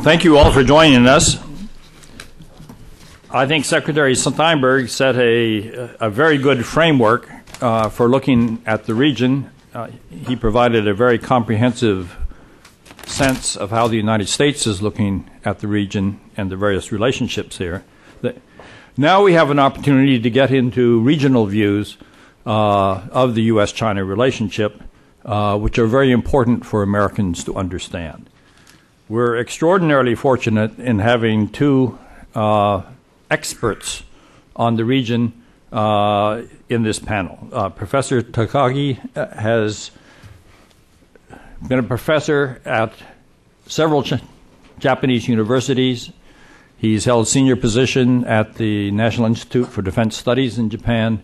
Thank you all for joining us. I think Secretary Steinberg set a very good framework for looking at the region. He provided a very comprehensive sense of how the United States is looking at the region and the various relationships here. Now we have an opportunity to get into regional views of the U.S.-China relationship, which are very important for Americans to understand. We're extraordinarily fortunate in having two experts on the region in this panel. Professor Takagi has been a professor at several Japanese universities. He's held senior position at the National Institute for Defense Studies in Japan.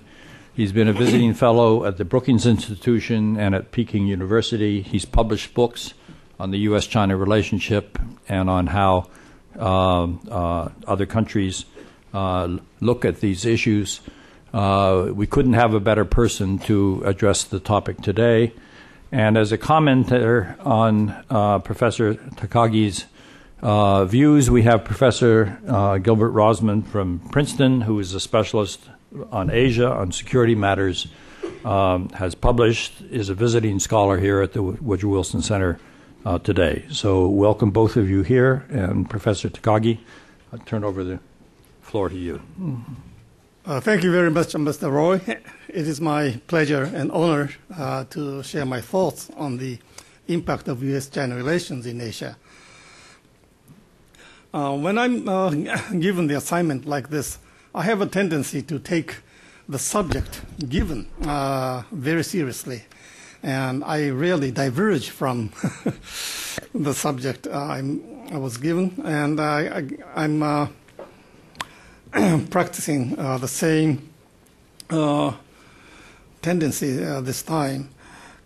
He's been a visiting fellow at the Brookings Institution and at Peking University. He's published books on the U.S.-China relationship and on how other countries look at these issues. We couldn't have a better person to address the topic today. And as a commentator on Professor Takagi's views, we have Professor Gilbert Rosman from Princeton, who is a specialist on Asia, on security matters, has published, is a visiting scholar here at the Woodrow Wilson Center today. So welcome both of you here. And Professor Takagi, I'll turn over the floor to you. Thank you very much, Mr. Roy. It is my pleasure and honor to share my thoughts on the impact of U.S.-China relations in Asia. When I'm given the assignment like this, I have a tendency to take the subject given very seriously, and I rarely diverge from the subject I was given, and I'm practicing the same tendency this time.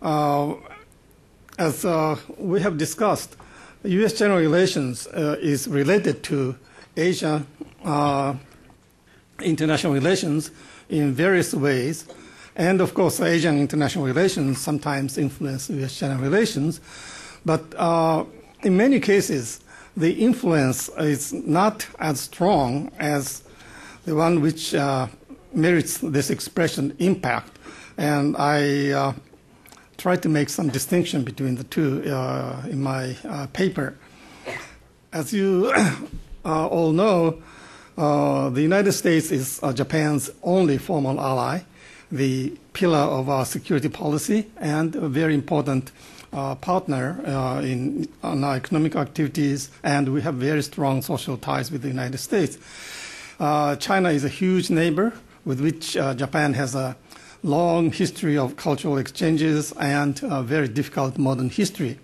As we have discussed, U.S.-China relations is related to Asia international relations in various ways. And of course, Asian international relations sometimes influence U.S.-China relations. But in many cases, the influence is not as strong as the one which merits this expression, impact. And I try to make some distinction between the two in my paper. As you all know, the United States is Japan's only formal ally, the pillar of our security policy, and a very important partner in our economic activities, and we have very strong social ties with the United States. China is a huge neighbor with which Japan has a long history of cultural exchanges and a very difficult modern history.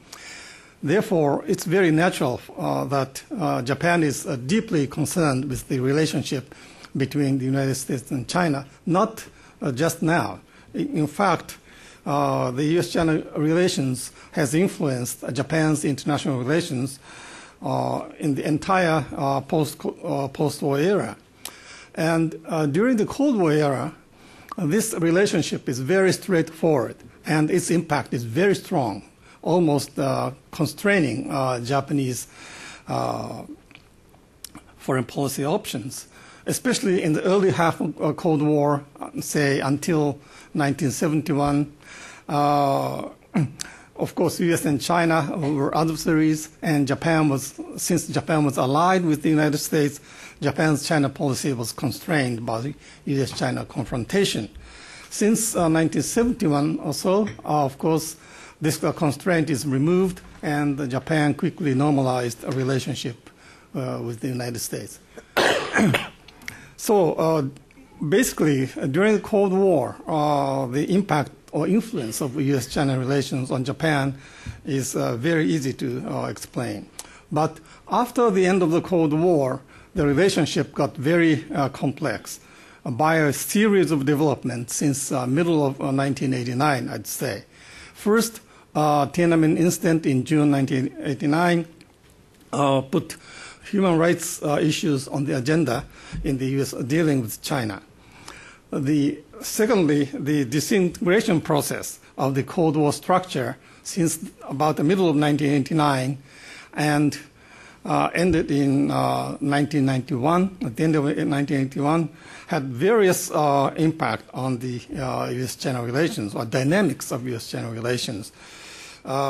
Therefore, it's very natural that Japan is deeply concerned with the relationship between the United States and China, not just now. In fact, the U.S.-China relations has influenced Japan's international relations in the entire post-war era. And during the Cold War era, this relationship is very straightforward, and its impact is very strong, almost constraining Japanese foreign policy options, especially in the early half of Cold War, say until 1971. Of course, U.S. and China were adversaries, and since Japan was allied with the United States, Japan's China policy was constrained by the U.S.-China confrontation. Since 1971 or so, of course, this constraint is removed, and Japan quickly normalized a relationship with the United States. So basically, during the Cold War, the impact or influence of U.S.-China relations on Japan is very easy to explain. But after the end of the Cold War, the relationship got very complex by a series of developments since middle of 1989, I'd say. First, Tiananmen incident in June 1989 put human rights issues on the agenda in the U.S. dealing with China. Secondly, the disintegration process of the Cold War structure since about the middle of 1989 and ended in 1991, at the end of 1981, had various impact on the U.S.-China relations or dynamics of U.S.-China relations.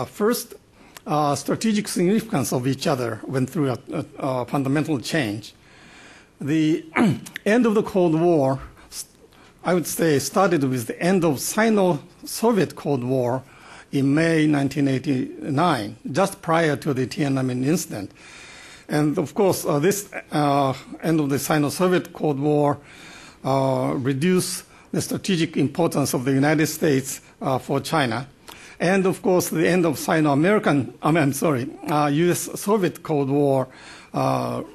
First, strategic significance of each other went through a fundamental change. The end of the Cold War, I would say, started with the end of Sino-Soviet Cold War in May 1989, just prior to the Tiananmen incident. And of course, this end of the Sino-Soviet Cold War reduced the strategic importance of the United States for China. And of course, the end of U.S.-Soviet Cold War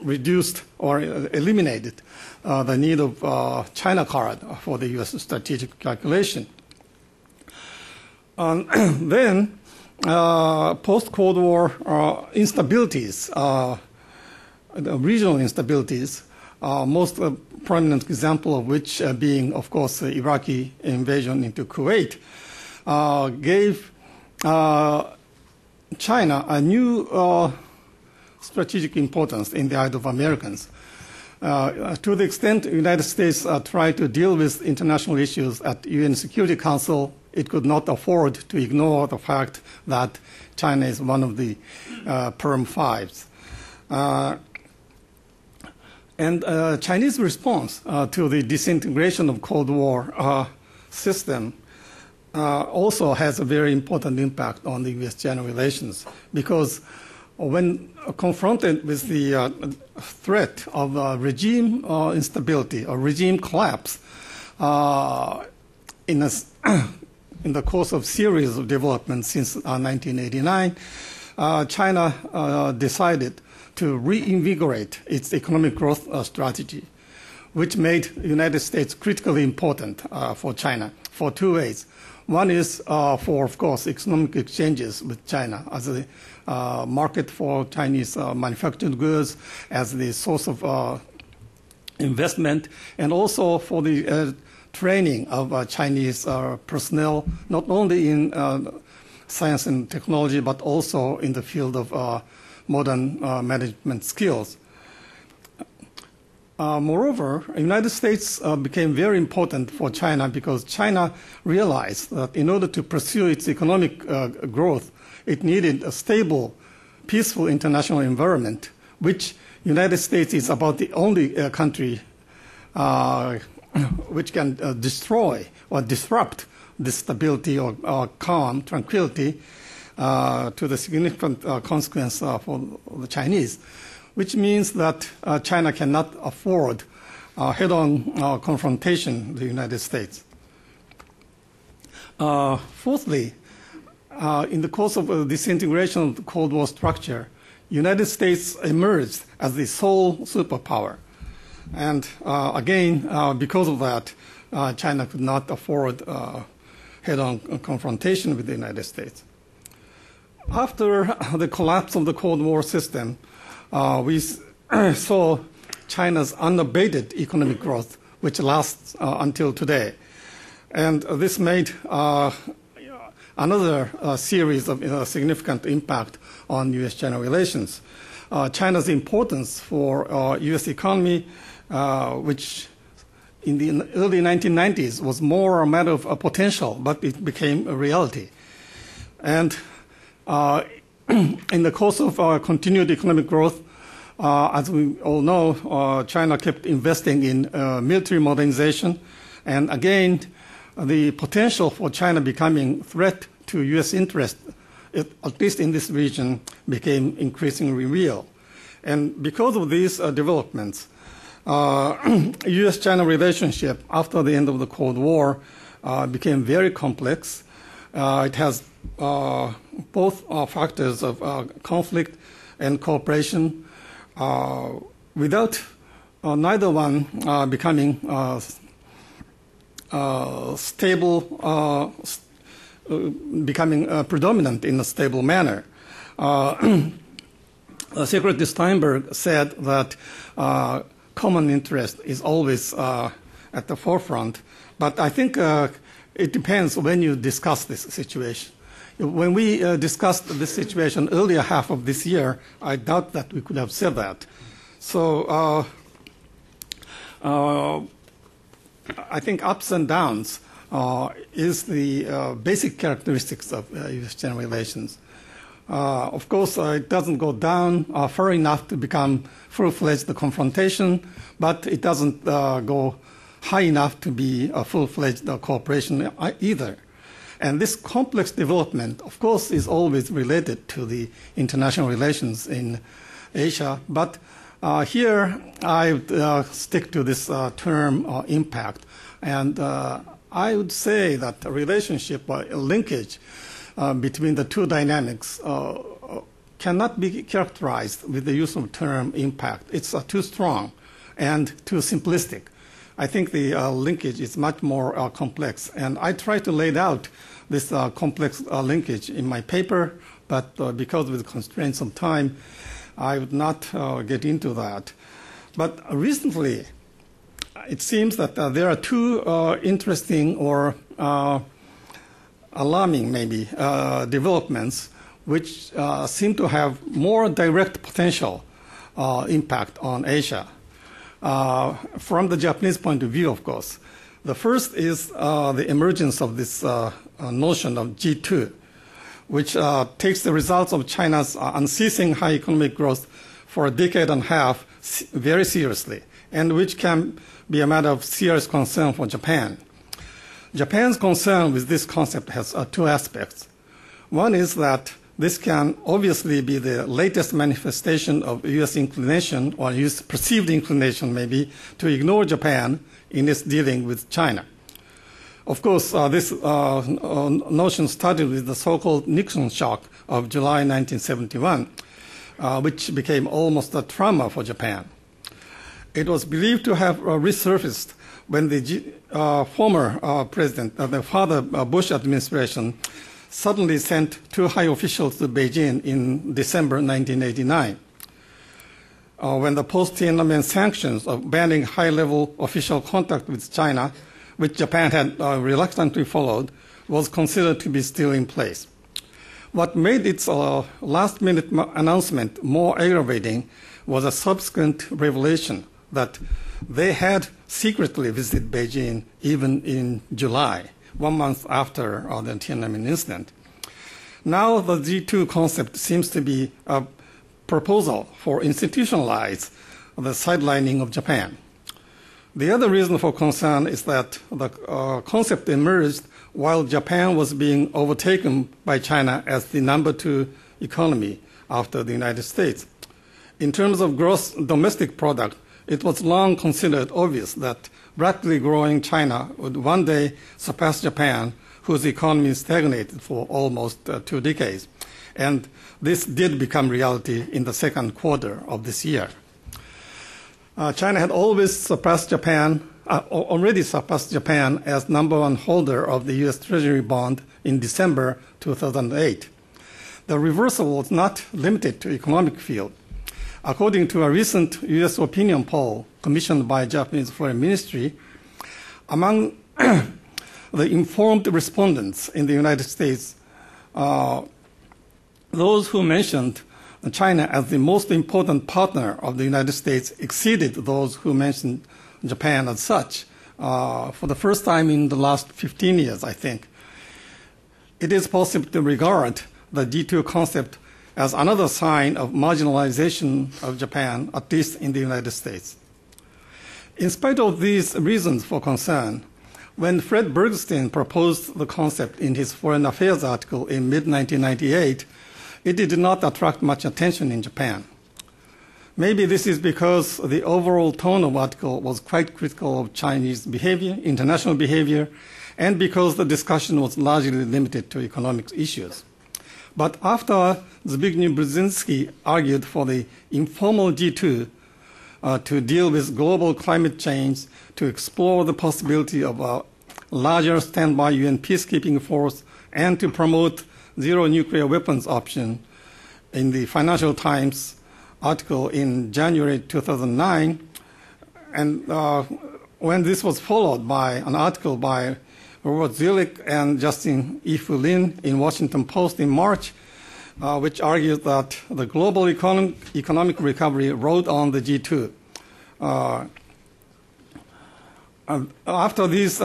reduced or eliminated the need of China card for the U.S. strategic calculation. Then, post-Cold War instabilities, regional instabilities, most prominent example of which being, of course, the Iraqi invasion into Kuwait, gave China a new strategic importance in the eyes of Americans. To the extent the United States tried to deal with international issues at UN Security Council, it could not afford to ignore the fact that China is one of the Perm Fives. And Chinese response to the disintegration of Cold War system also has a very important impact on the U.S.-China relations, because when confronted with the threat of regime instability or regime collapse in the course of series of developments since 1989, China decided to reinvigorate its economic growth strategy, which made the United States critically important for China for two ways. One is for, of course, economic exchanges with China as a market for Chinese manufactured goods, as the source of investment, and also for the training of Chinese personnel, not only in science and technology, but also in the field of modern management skills. Moreover, the United States became very important for China because China realized that in order to pursue its economic growth, it needed a stable, peaceful international environment, which the United States is about the only country which can destroy or disrupt the stability or calm, tranquility to the significant consequence for the Chinese, which means that China cannot afford head-on confrontation with the United States. Fourthly, in the course of the disintegration of the Cold War structure, United States emerged as the sole superpower. And again, because of that, China could not afford head-on confrontation with the United States. After the collapse of the Cold War system, we saw China's unabated economic growth, which lasts until today. And this made another series of significant impact on U.S.-China relations. China's importance for U.S. economy, which in the early 1990s was more a matter of potential, but it became a reality. And in the course of continued economic growth, as we all know, China kept investing in military modernization. And again, the potential for China becoming a threat to U.S. interest, at least in this region, became increasingly real. And because of these developments, U.S.-China relationship after the end of the Cold War became very complex. It has both factors of conflict and cooperation, without neither one becoming stable, becoming predominant in a stable manner. Secretary Steinberg said that common interest is always at the forefront, but I think it depends when you discuss this situation. When we discussed this situation earlier half of this year, I doubt that we could have said that. So I think ups and downs is the basic characteristics of U.S.-China relations. Of course, it doesn't go down far enough to become full-fledged confrontation, but it doesn't go high enough to be a full-fledged cooperation either. And this complex development, of course, is always related to the international relations in Asia. But here I would stick to this term impact. And I would say that the relationship or linkage between the two dynamics cannot be characterized with the use of term impact. It's too strong and too simplistic. I think the linkage is much more complex. And I try to lay out this complex linkage in my paper, but because of the constraints of time, I would not get into that. But recently, it seems that there are two interesting or alarming, maybe, developments which seem to have more direct potential impact on Asia. From the Japanese point of view, of course. The first is the emergence of this notion of G2, which takes the results of China's unceasing high economic growth for a decade and a half very seriously, and which can be a matter of serious concern for Japan. Japan's concern with this concept has two aspects. One is that this can obviously be the latest manifestation of U.S. inclination, or U.S. perceived inclination maybe, to ignore Japan in its dealing with China. Of course, this notion started with the so-called Nixon shock of July 1971, which became almost a trauma for Japan. It was believed to have resurfaced when the former president, the father Bush administration, suddenly sent two high officials to Beijing in December 1989. When the post-Tiananmen sanctions of banning high-level official contact with China, which Japan had reluctantly followed, was considered to be still in place. What made its last-minute announcement more aggravating was a subsequent revelation that they had secretly visited Beijing even in July, 1 month after the Tiananmen incident. Now the G2 concept seems to be a proposal for institutionalize the sidelining of Japan. The other reason for concern is that the concept emerged while Japan was being overtaken by China as the number 2 economy after the United States. In terms of gross domestic product, it was long considered obvious that rapidly growing China would one day surpass Japan, whose economy stagnated for almost 2 decades. And this did become reality in the second quarter of this year. China had always surpassed Japan, already surpassed Japan as #1 holder of the U.S. Treasury bond in December 2008. The reversal was not limited to economic field. According to a recent U.S. opinion poll commissioned by Japanese Foreign Ministry, among the informed respondents in the United States, those who mentioned China as the most important partner of the United States exceeded those who mentioned Japan as such for the first time in the last 15 years, I think. It is possible to regard the G2 concept as another sign of marginalization of Japan, at least in the United States. In spite of these reasons for concern, when Fred Bergstein proposed the concept in his Foreign Affairs article in mid-1998, it did not attract much attention in Japan. Maybe this is because the overall tone of the article was quite critical of Chinese behavior, international behavior, and because the discussion was largely limited to economic issues. But after Zbigniew Brzezinski argued for the informal G2 to deal with global climate change, to explore the possibility of a larger standby UN peacekeeping force, and to promote zero nuclear weapons option in the Financial Times article in January 2009, and when this was followed by an article by Robert Zillick and Justin E. Lin in Washington Post in March, which argued that the global economic recovery rode on the G2. After these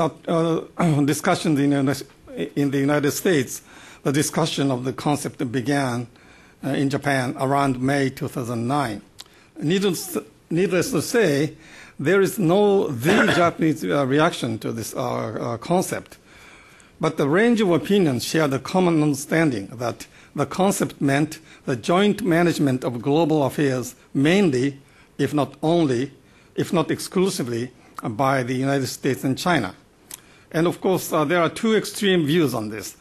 discussions in the United States, the discussion of the concept began in Japan around May 2009. Needless to say, there is no the Japanese reaction to this concept, but the range of opinions share the common understanding that the concept meant the joint management of global affairs mainly, if not only, if not exclusively, by the United States and China. And of course, there are two extreme views on this.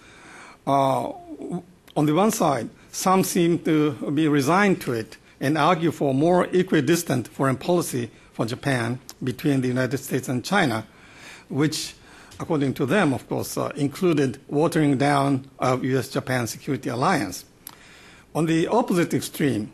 On the one side, some seem to be resigned to it and argue for more equidistant foreign policy for Japan between the United States and China, which, according to them, of course, included watering down of U.S.-Japan security alliance. On the opposite extreme,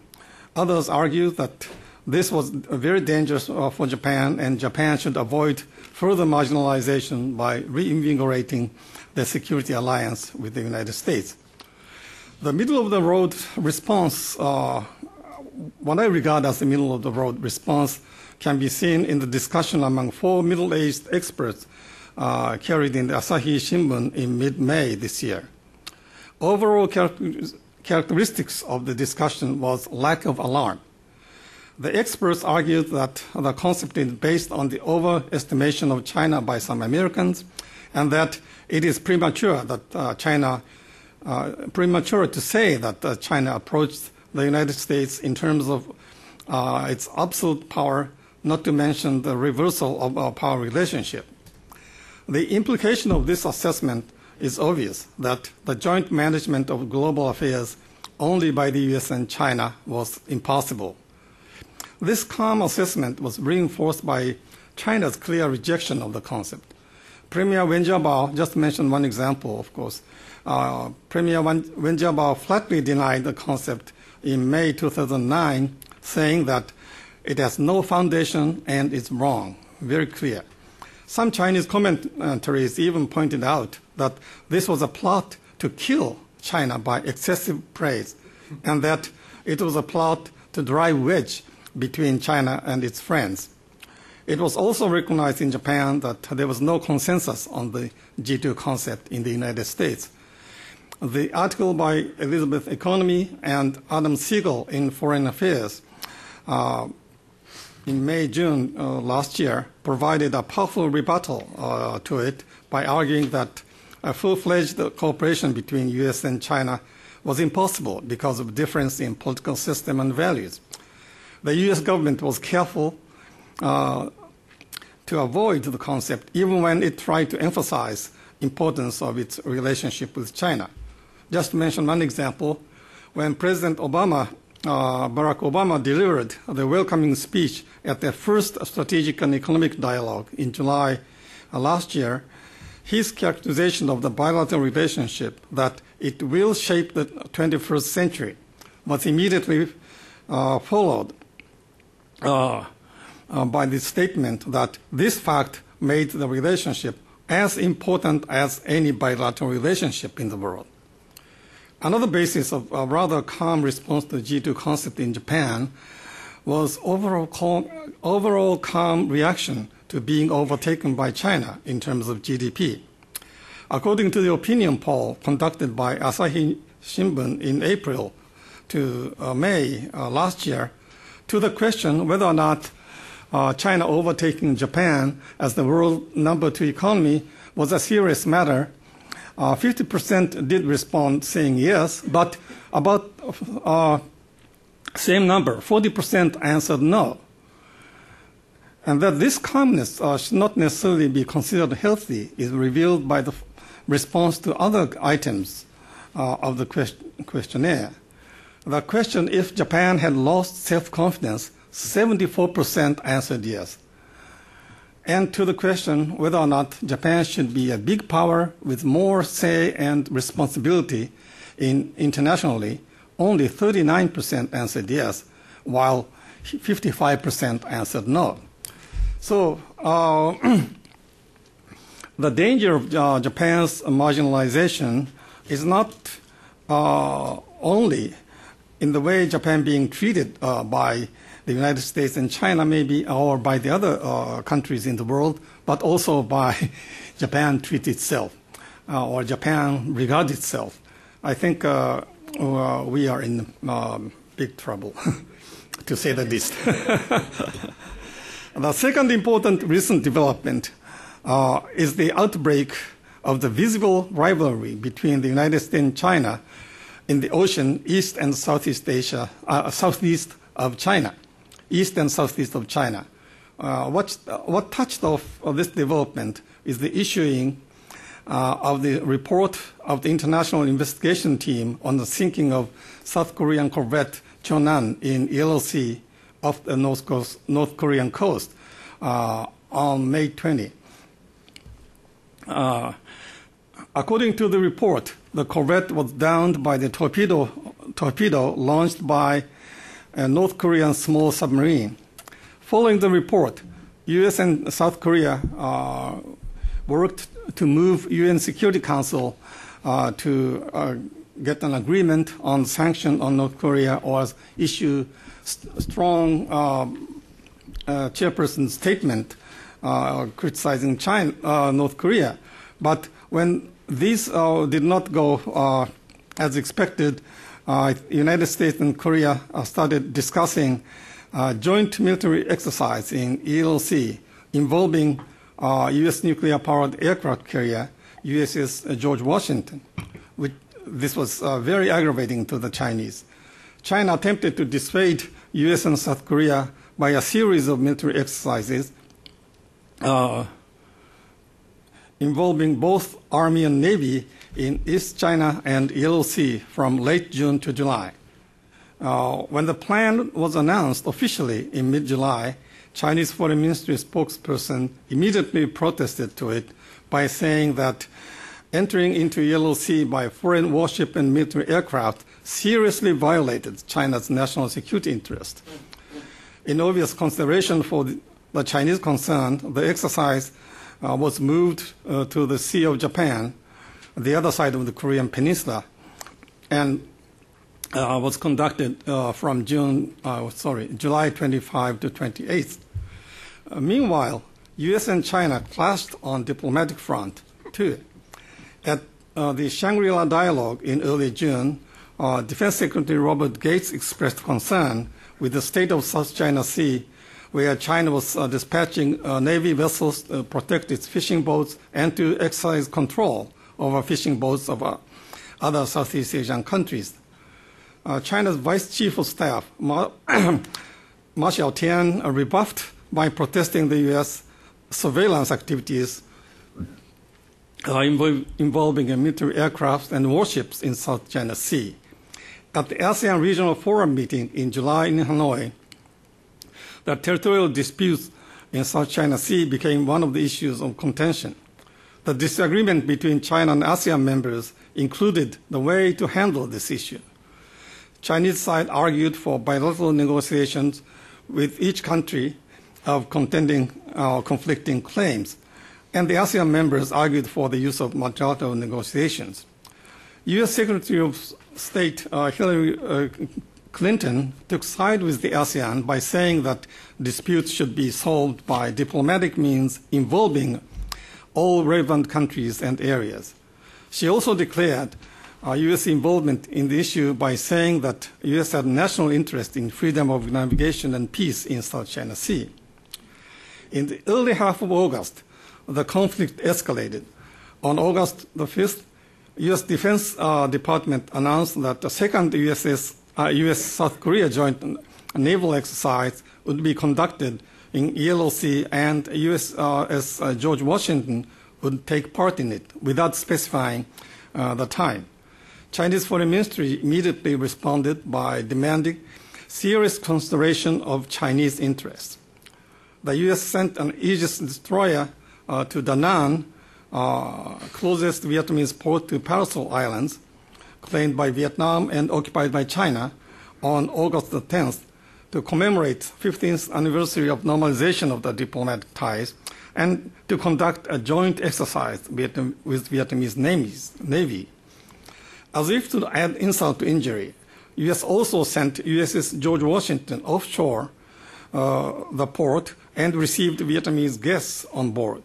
others argue that this was very dangerous for Japan, and Japan should avoid further marginalization by reinvigorating the security alliance with the United States. The middle-of-the-road response, what I regard as the middle-of-the-road response, can be seen in the discussion among four middle-aged experts carried in the Asahi Shimbun in mid-May this year. Overall characteristics of the discussion was lack of alarm. The experts argued that the concept is based on the overestimation of China by some Americans, and that it is premature to say that China approached the United States in terms of its absolute power, not to mention the reversal of our power relationship. The implication of this assessment is obvious, that the joint management of global affairs only by the US and China was impossible. This calm assessment was reinforced by China's clear rejection of the concept. Premier Wen Jiabao just mentioned one example, of course. Premier Wen Jiabao flatly denied the concept in May 2009, saying that it has no foundation and is wrong. Very clear. Some Chinese commentaries even pointed out that this was a plot to kill China by excessive praise, and that it was a plot to drive wedge between China and its friends. It was also recognized in Japan that there was no consensus on the G2 concept in the United States. The article by Elizabeth Economy and Adam Siegel in Foreign Affairs in May-June last year provided a powerful rebuttal to it by arguing that a full-fledged cooperation between US and China was impossible because of difference in political system and values. The US government was careful to avoid the concept even when it tried to emphasize importance of its relationship with China. Just to mention one example, when President Barack Obama delivered the welcoming speech at the first strategic and economic dialogue in July last year, his characterization of the bilateral relationship that it will shape the 21st century was immediately followed by the statement that this fact made the relationship as important as any bilateral relationship in the world. Another basis of a rather calm response to the G2 concept in Japan was overall calm reaction to being overtaken by China in terms of GDP. According to the opinion poll conducted by Asahi Shimbun in April to May last year, to the question whether or not China overtaking Japan as the world number 2 economy was a serious matter, 50% did respond saying yes, but about same number, 40% answered no. And that this calmness should not necessarily be considered healthy is revealed by the response to other items of the questionnaire. The question if Japan had lost self-confidence, 74% answered yes. And to the question whether or not Japan should be a big power with more say and responsibility internationally, only 39% answered yes, while 55% answered no. So the danger of Japan's marginalization is not only in the way Japan being treated by the United States and China maybe, or by the other countries in the world, but also by Japan treat itself, or Japan regard itself. I think we are in big trouble, to say the least. The second important recent development is the outbreak of the visible rivalry between the United States and China in the ocean east and southeast Asia, southeast of China, east and southeast of China. What touched off of this development is the issuing of the report of the International Investigation Team on the sinking of South Korean corvette Cheonan in Yellow Sea off the North Korean coast on May 20. According to the report, the corvette was downed by the torpedo launched by a North Korean small submarine. Following the report, U.S. and South Korea worked to move UN Security Council to get an agreement on sanction on North Korea or issue strong chairperson's statement criticizing North Korea. But when these did not go as expected, United States and Korea started discussing joint military exercise in Yellow Sea involving U.S. nuclear-powered aircraft carrier USS George Washington. This was very aggravating to the Chinese. China attempted to dissuade U.S. and South Korea by a series of military exercises involving both Army and Navy in East China and Yellow Sea from late June to July. When the plan was announced officially in mid-July, Chinese Foreign Ministry spokesperson immediately protested to it by saying that entering into Yellow Sea by foreign warship and military aircraft seriously violated China's national security interest. In obvious consideration for the Chinese concern, the exercise was moved to the Sea of Japan, the other side of the Korean peninsula, and was conducted from July 25 to 28th. Meanwhile, U.S. and China clashed on diplomatic front too. At the Shangri-La dialogue in early June, Defense Secretary Robert Gates expressed concern with the state of South China Sea, where China was dispatching Navy vessels to protect its fishing boats and to exercise control over fishing boats of other Southeast Asian countries. China's Vice Chief of Staff, Ma Xiaotian, rebuffed by protesting the U.S. surveillance activities involving military aircraft and warships in South China Sea. At the ASEAN Regional Forum meeting in July in Hanoi, the territorial disputes in South China Sea became one of the issues of contention. The disagreement between China and ASEAN members included the way to handle this issue. Chinese side argued for bilateral negotiations with each country of conflicting claims, and the ASEAN members argued for the use of multilateral negotiations. U.S. Secretary of State Hillary Clinton took side with the ASEAN by saying that disputes should be solved by diplomatic means involving all relevant countries and areas. She also declared U.S. involvement in the issue by saying that U.S. had national interest in freedom of navigation and peace in South China Sea. In the early half of August, the conflict escalated. On August the 5th, U.S. Defense Department announced that the second U.S.-South Korea joint naval exercise would be conducted in Yellow Sea, and USS George Washington would take part in it without specifying the time. Chinese Foreign Ministry immediately responded by demanding serious consideration of Chinese interests. The U.S. sent an Aegis destroyer to Da Nang, closest Vietnamese port to Paracel Islands, claimed by Vietnam and occupied by China, on August the 10th to commemorate 15th anniversary of normalization of the diplomatic ties and to conduct a joint exercise with Vietnamese Navy. As if to add insult to injury, U.S. also sent USS George Washington offshore the port and received Vietnamese guests on board.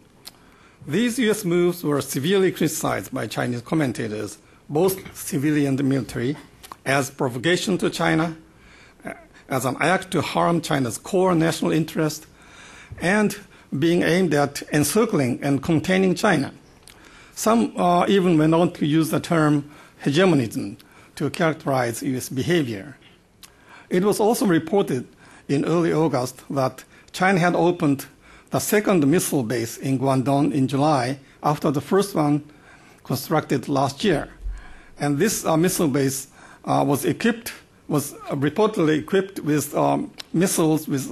These U.S. moves were severely criticized by Chinese commentators, both civilian and military, as provocation to China, as an act to harm China's core national interest, and being aimed at encircling and containing China. Some even went on to use the term hegemonism to characterize U.S. behavior. It was also reported in early August that China had opened the second missile base in Guangdong in July after the first one constructed last year. And this missile base was reportedly equipped with missiles with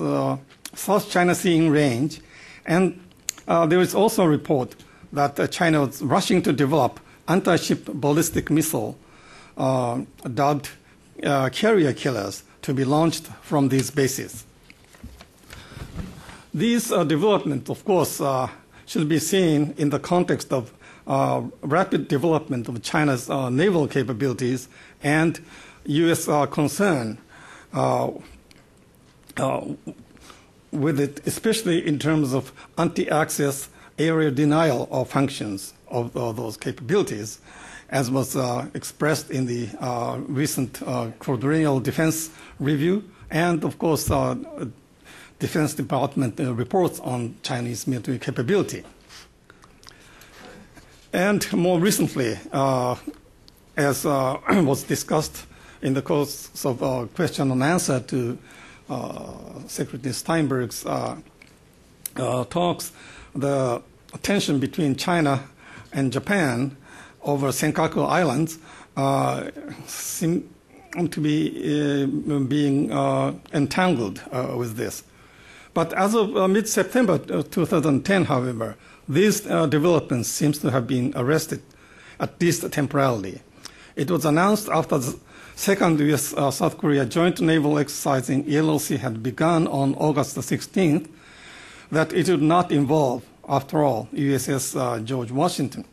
South China Sea in range. And there is also a report that China was rushing to develop anti-ship ballistic missile dubbed carrier killers to be launched from these bases. These developments, of course, should be seen in the context of rapid development of China's naval capabilities and U.S. concern with it, especially in terms of anti-access area denial of functions of those capabilities, as was expressed in the recent quadrennial defense review and, of course, Defense Department reports on Chinese military capability. And more recently, as was discussed in the course of question and answer to Secretary Steinberg's talks, the tension between China and Japan over Senkaku Islands seem to be being entangled with this. But as of mid-September 2010, however, these developments seem to have been arrested, at least temporarily. It was announced after the second U.S.-South Korea joint naval exercise in Yellow Sea had begun on August the 16th that it would not involve, after all, USS George Washington.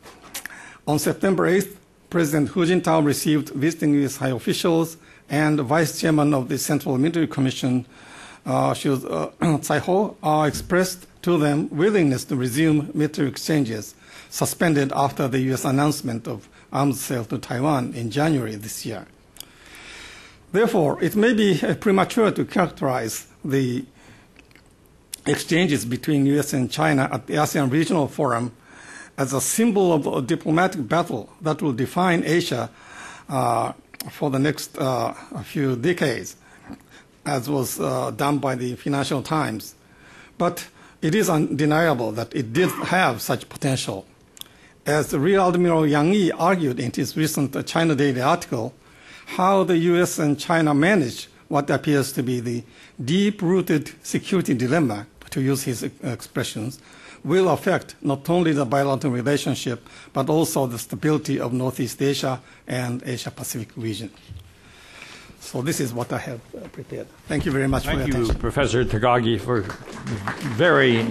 On September 8th, President Hu Jintao received visiting U.S. high officials and Vice Chairman of the Central Military Commission, Tsai-ho, expressed to them willingness to resume military exchanges suspended after the U.S. announcement of arms sale to Taiwan in January this year. Therefore, it may be premature to characterize the exchanges between U.S. and China at the ASEAN Regional Forum as a symbol of a diplomatic battle that will define Asia for the next few decades, as was done by the Financial Times. But it is undeniable that it did have such potential. As Rear Admiral Yang Yi argued in his recent China Daily article, how the U.S. and China manage what appears to be the deep-rooted security dilemma, to use his expressions, will affect not only the bilateral relationship, but also the stability of Northeast Asia and Asia-Pacific region. So this is what I have prepared. Thank you very much for your attention. Thank you, Professor Takagi, for very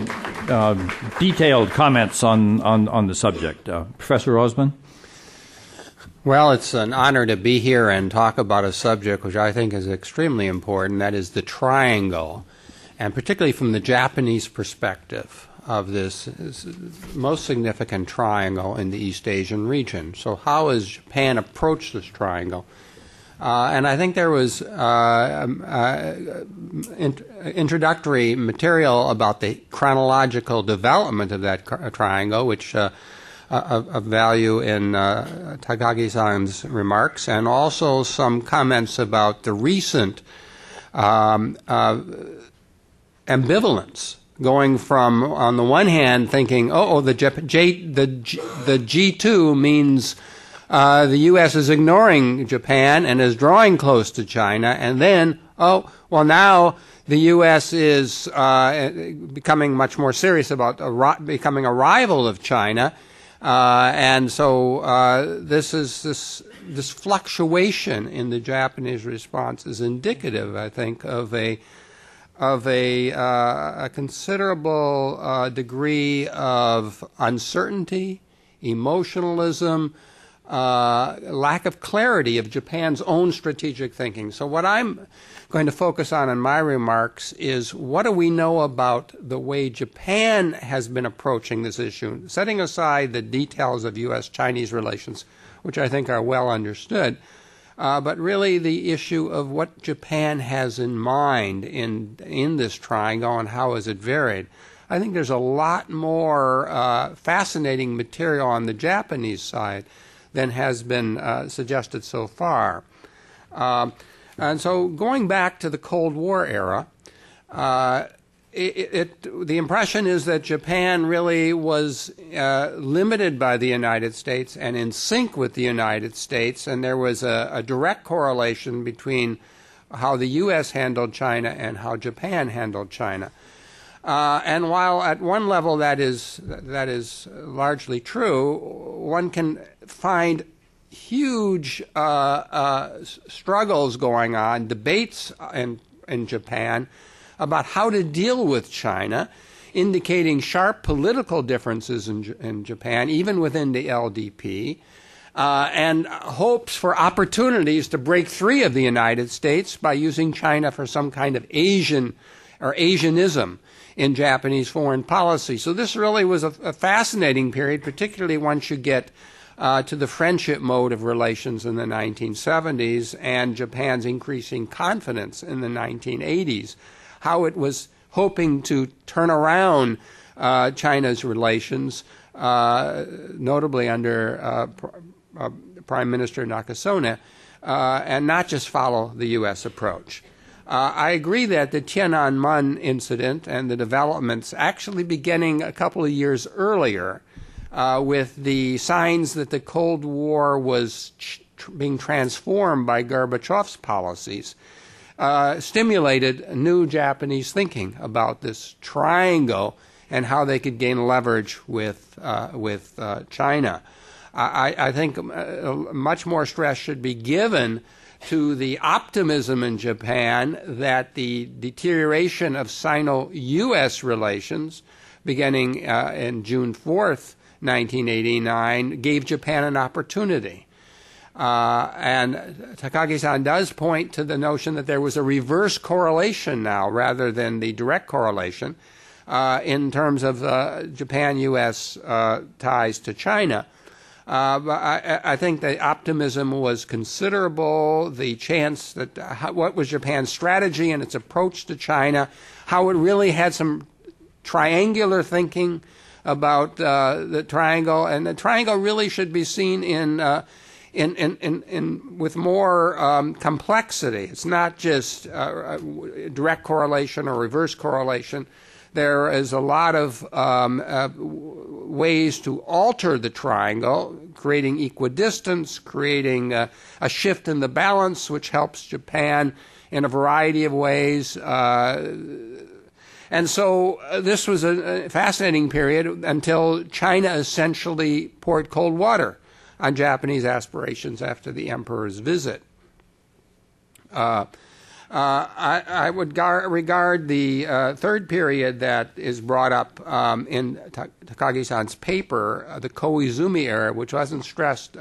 detailed comments on the subject. Professor Rosman? Well, it's an honor to be here and talk about a subject which I think is extremely important, that is the triangle, and particularly from the Japanese perspective of this most significant triangle in the East Asian region. So how has Japan approached this triangle? And I think there was introductory material about the chronological development of that triangle, which of value in Takagi-san's remarks, and also some comments about the recent ambivalence, going from, on the one hand, thinking, the G2 means the U.S. is ignoring Japan and is drawing close to China, and then, now the U.S. is becoming much more serious about becoming a rival of China, and so this fluctuation in the Japanese response is indicative, I think, of a of a considerable degree of uncertainty, emotionalism, lack of clarity of Japan's own strategic thinking. So what I'm going to focus on in my remarks is what do we know about the way Japan has been approaching this issue, setting aside the details of U.S.-Chinese relations, which I think are well understood, but really the issue of what Japan has in mind in this triangle and how is it varied. I think there's a lot more fascinating material on the Japanese side than has been suggested so far. And so going back to the Cold War era, the impression is that Japan really was limited by the United States and in sync with the United States, and there was a direct correlation between how the U.S. handled China and how Japan handled China. And while at one level that is largely true, one can find huge struggles going on, debates in Japan about how to deal with China, indicating sharp political differences in Japan, even within the LDP, and hopes for opportunities to break free of the United States by using China for some kind of Asian or Asianism in Japanese foreign policy. So this really was a fascinating period, particularly once you get to the friendship mode of relations in the 1970s and Japan's increasing confidence in the 1980s, how it was hoping to turn around China's relations, notably under Prime Minister Nakasone, and not just follow the U.S. approach. I agree that the Tiananmen incident and the developments actually beginning a couple of years earlier with the signs that the Cold War was being transformed by Gorbachev's policies stimulated new Japanese thinking about this triangle and how they could gain leverage with China. I think much more stress should be given to the optimism in Japan that the deterioration of Sino-U.S. relations beginning in June 4th, 1989, gave Japan an opportunity. And Takagi-san does point to the notion that there was a reverse correlation now rather than the direct correlation in terms of Japan-U.S. ties to China. But I think the optimism was considerable, the chance that what was Japan's strategy and its approach to China, how it really had some triangular thinking about the triangle, and the triangle really should be seen in with more complexity. It's not just direct correlation or reverse correlation. There is a lot of ways to alter the triangle, creating equidistance, creating a shift in the balance, which helps Japan in a variety of ways. And so this was a fascinating period until China essentially poured cold water on Japanese aspirations after the emperor's visit. I would regard the third period that is brought up in Takagi-san's paper, the Koizumi era, which wasn't stressed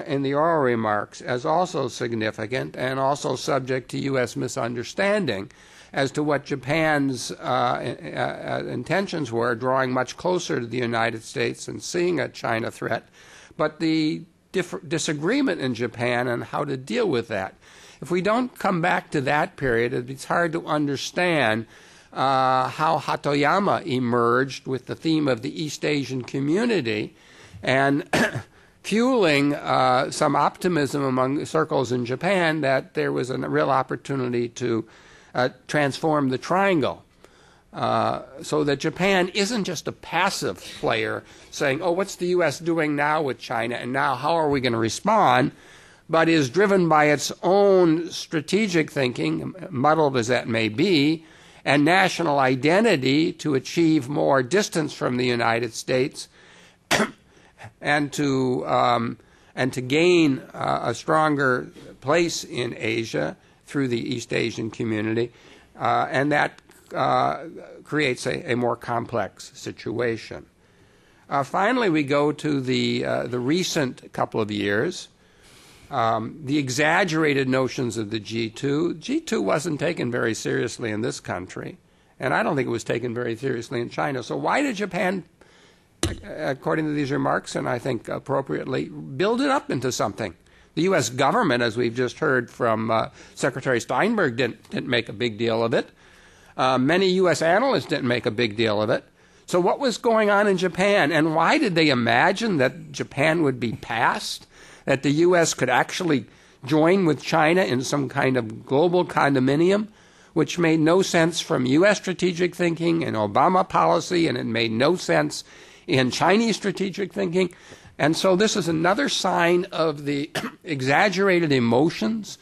in the oral remarks, as also significant and also subject to U.S. misunderstanding as to what Japan's intentions were, drawing much closer to the United States and seeing a China threat, but the disagreement in Japan on how to deal with that. If we don't come back to that period, it's hard to understand how Hatoyama emerged with the theme of the East Asian community and fueling some optimism among circles in Japan that there was a real opportunity to transform the triangle so that Japan isn't just a passive player saying, oh, what's the U.S. doing now with China, and now how are we going to respond, but is driven by its own strategic thinking, muddled as that may be, and national identity to achieve more distance from the United States and to gain a stronger place in Asia through the East Asian community, and that creates a more complex situation. Finally, we go to the recent couple of years. The exaggerated notions of the G2. G2 wasn't taken very seriously in this country, and I don't think it was taken very seriously in China. So why did Japan, according to these remarks, and I think appropriately, build it up into something? The U.S. government, as we've just heard from Secretary Steinberg, didn't make a big deal of it. Many U.S. analysts didn't make a big deal of it. So what was going on in Japan, and why did they imagine that Japan would be passed, that the U.S. could actually join with China in some kind of global condominium, which made no sense from U.S. strategic thinking and Obama policy, and it made no sense in Chinese strategic thinking. And so this is another sign of the exaggerated emotions,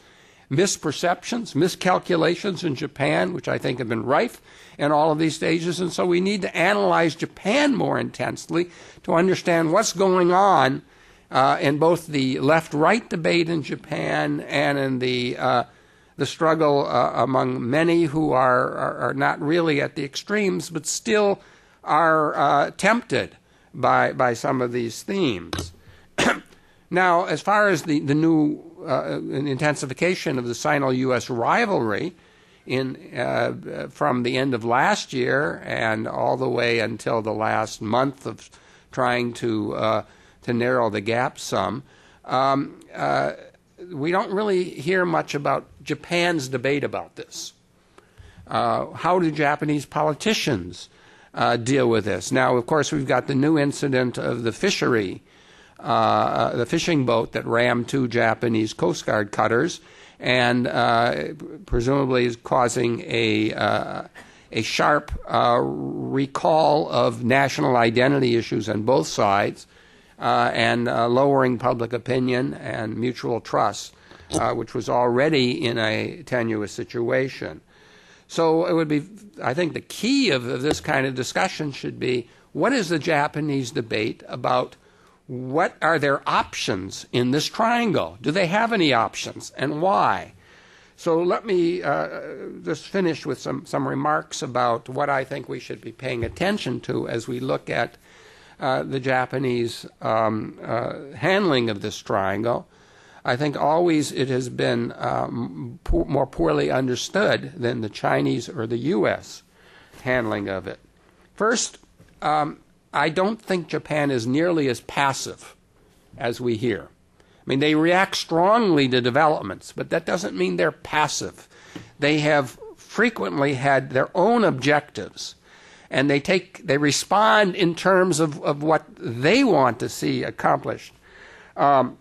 misperceptions, miscalculations in Japan, which I think have been rife in all of these stages. And so we need to analyze Japan more intensely to understand what's going on in both the left-right debate in Japan and in the struggle among many who are not really at the extremes, but still are tempted by some of these themes. Now, as far as the new intensification of the Sino-U.S. rivalry from the end of last year and all the way until the last month of trying to narrow the gap some, we don't really hear much about Japan's debate about this. How do Japanese politicians deal with this? Now, of course, we've got the new incident of the fishing boat that rammed 2 Japanese Coast Guard cutters, and presumably is causing a sharp recall of national identity issues on both sides, and lowering public opinion and mutual trust, which was already in a tenuous situation. So it would be, I think the key of this kind of discussion should be, what is the Japanese debate about what are their options in this triangle? Do they have any options, and why? So let me just finish with some remarks about what I think we should be paying attention to as we look at the Japanese handling of this triangle. I think always it has been more poorly understood than the Chinese or the U.S. handling of it. First, I don't think Japan is nearly as passive as we hear. I mean, they react strongly to developments, but that doesn't mean they're passive. They have frequently had their own objectives, and they respond in terms of what they want to see accomplished. But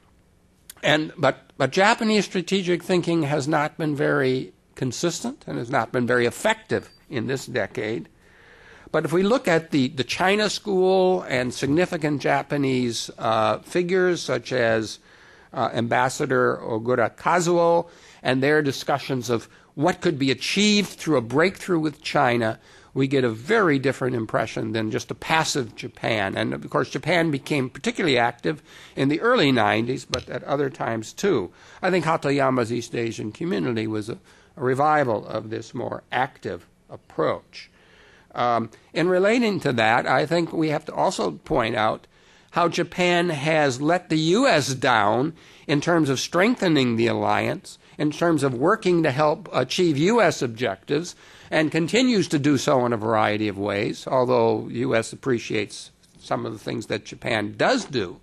Japanese strategic thinking has not been very consistent and has not been very effective in this decade. But if we look at the China school and significant Japanese figures such as Ambassador Ogura Kazuo and their discussions of what could be achieved through a breakthrough with China, we get a very different impression than just a passive Japan. And of course, Japan became particularly active in the early 90s, but at other times too. I think Hatoyama's East Asian Community was a revival of this more active approach. In relating to that, I think we have to also point out how Japan has let the U.S. down in terms of strengthening the alliance, in terms of working to help achieve U.S. objectives, and continues to do so in a variety of ways, although the U.S. appreciates some of the things that Japan does do.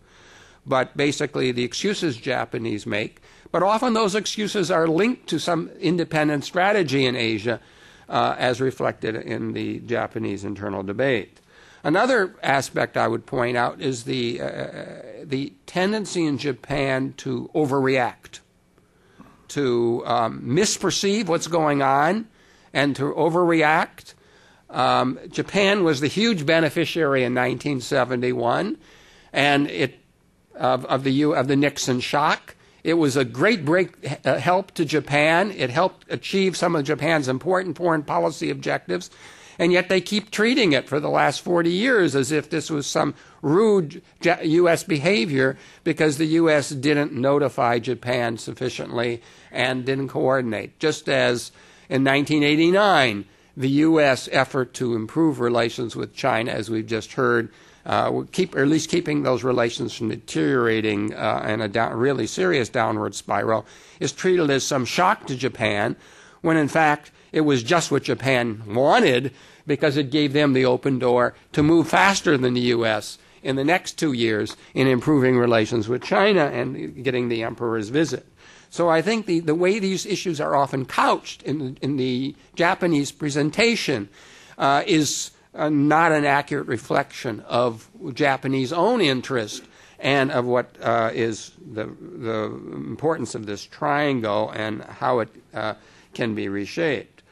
But basically the excuses Japanese make, but often those excuses are linked to some independent strategy in Asia, as reflected in the Japanese internal debate. Another aspect I would point out is the tendency in Japan to overreact, to misperceive what's going on, and to overreact. Japan was the huge beneficiary in 1971, and of the Nixon shock. It was a great help to Japan. It helped achieve some of Japan's important foreign policy objectives, and yet they keep treating it for the last 40 years as if this was some rude U.S. behavior because the U.S. didn't notify Japan sufficiently and didn't coordinate. Just as In 1989, the U.S. effort to improve relations with China, as we've just heard, or at least keeping those relations from deteriorating in a really serious downward spiral, is treated as some shock to Japan, when in fact it was just what Japan wanted, because it gave them the open door to move faster than the U.S. in the next 2 years in improving relations with China and getting the emperor's visit. So I think the way these issues are often couched in the Japanese presentation is not an accurate reflection of Japanese own interest and of what is the importance of this triangle and how it can be reshaped.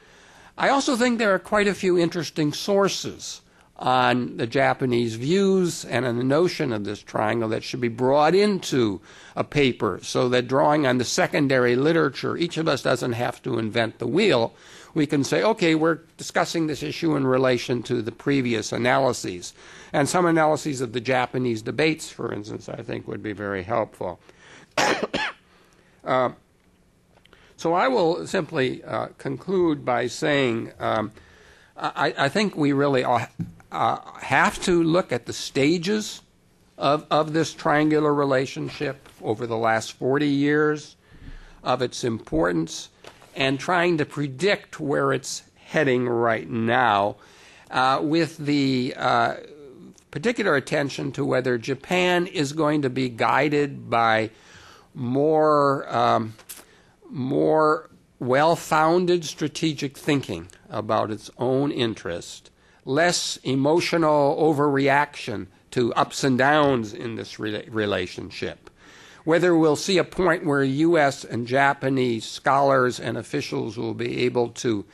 I also think there are quite a few interesting sources on the Japanese views and on the notion of this triangle that should be brought into a paper, so that drawing on the secondary literature, each of us doesn't have to invent the wheel. We can say, okay, we're discussing this issue in relation to the previous analyses. And some analyses of the Japanese debates, for instance, I think would be very helpful. So I will simply conclude by saying I think we really have to look at the stages of this triangular relationship over the last 40 years, of its importance, and trying to predict where it's heading right now, with the particular attention to whether Japan is going to be guided by more well-founded strategic thinking about its own interest, less emotional overreaction to ups and downs in this relationship. Whether we'll see a point where U.S. and Japanese scholars and officials will be able to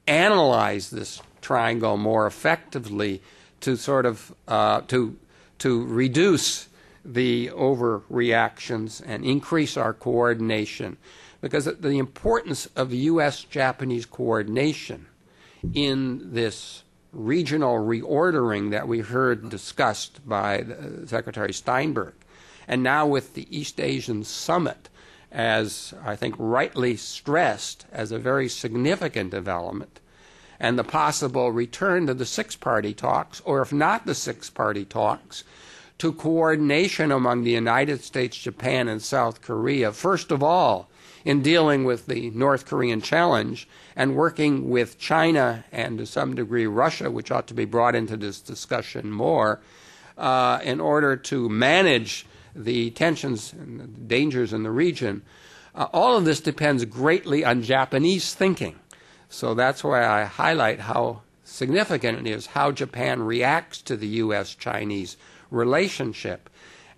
analyze this triangle more effectively to sort of to reduce the overreactions and increase our coordination. Because the importance of U.S.-Japanese coordination in this regional reordering that we heard discussed by Secretary Steinberg, and now with the East Asian Summit, as I think rightly stressed as a very significant development, and the possible return to the six-party talks, or if not the six-party talks, to coordination among the United States, Japan, and South Korea, first of all, in dealing with the North Korean challenge and working with China and to some degree Russia, which ought to be brought into this discussion more, in order to manage the tensions and the dangers in the region. All of this depends greatly on Japanese thinking. So that's why I highlight how significant it is how Japan reacts to the U.S.-Chinese relationship,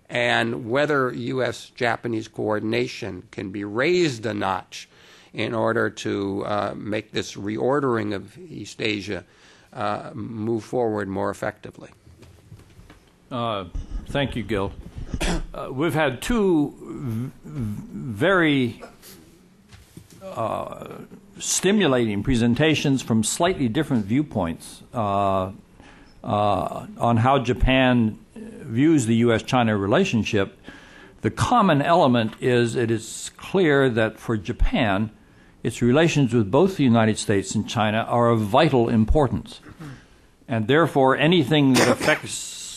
and whether U.S.-Japanese coordination can be raised a notch in order to make this reordering of East Asia move forward more effectively. Thank you, Gil. We've had two very stimulating presentations from slightly different viewpoints on how Japan views the U.S.-China relationship. The common element is it is clear that for Japan, its relations with both the United States and China are of vital importance. And therefore, anything that affects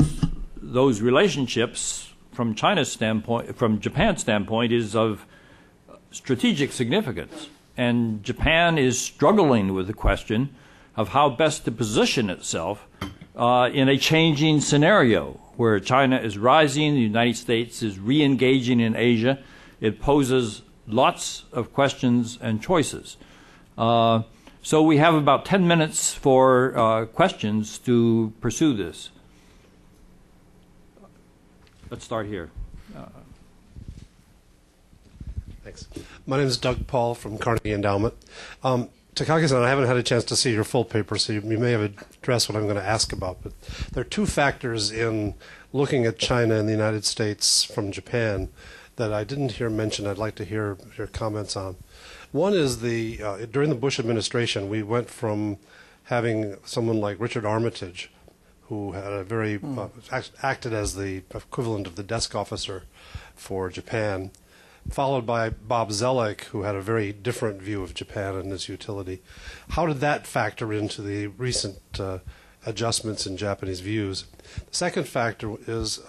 those relationships from China's standpoint, from Japan's standpoint, is of strategic significance. And Japan is struggling with the question of how best to position itself in a changing scenario where China is rising, the United States is re-engaging in Asia. It poses lots of questions and choices. So we have about 10 minutes for questions to pursue this. Let's start here. Thanks. My name is Doug Paul from Carnegie Endowment. Takagi-san, I haven't had a chance to see your full paper, so you may have addressed what I'm going to ask about. But there are two factors in looking at China and the United States from Japan that I didn't hear mentioned. I'd like to hear your comments on. One is during the Bush administration, we went from having someone like Richard Armitage, who had a acted as the equivalent of the desk officer for Japan, followed by Bob Zellick, who had a very different view of Japan and its utility. How did that factor into the recent adjustments in Japanese views? The second factor is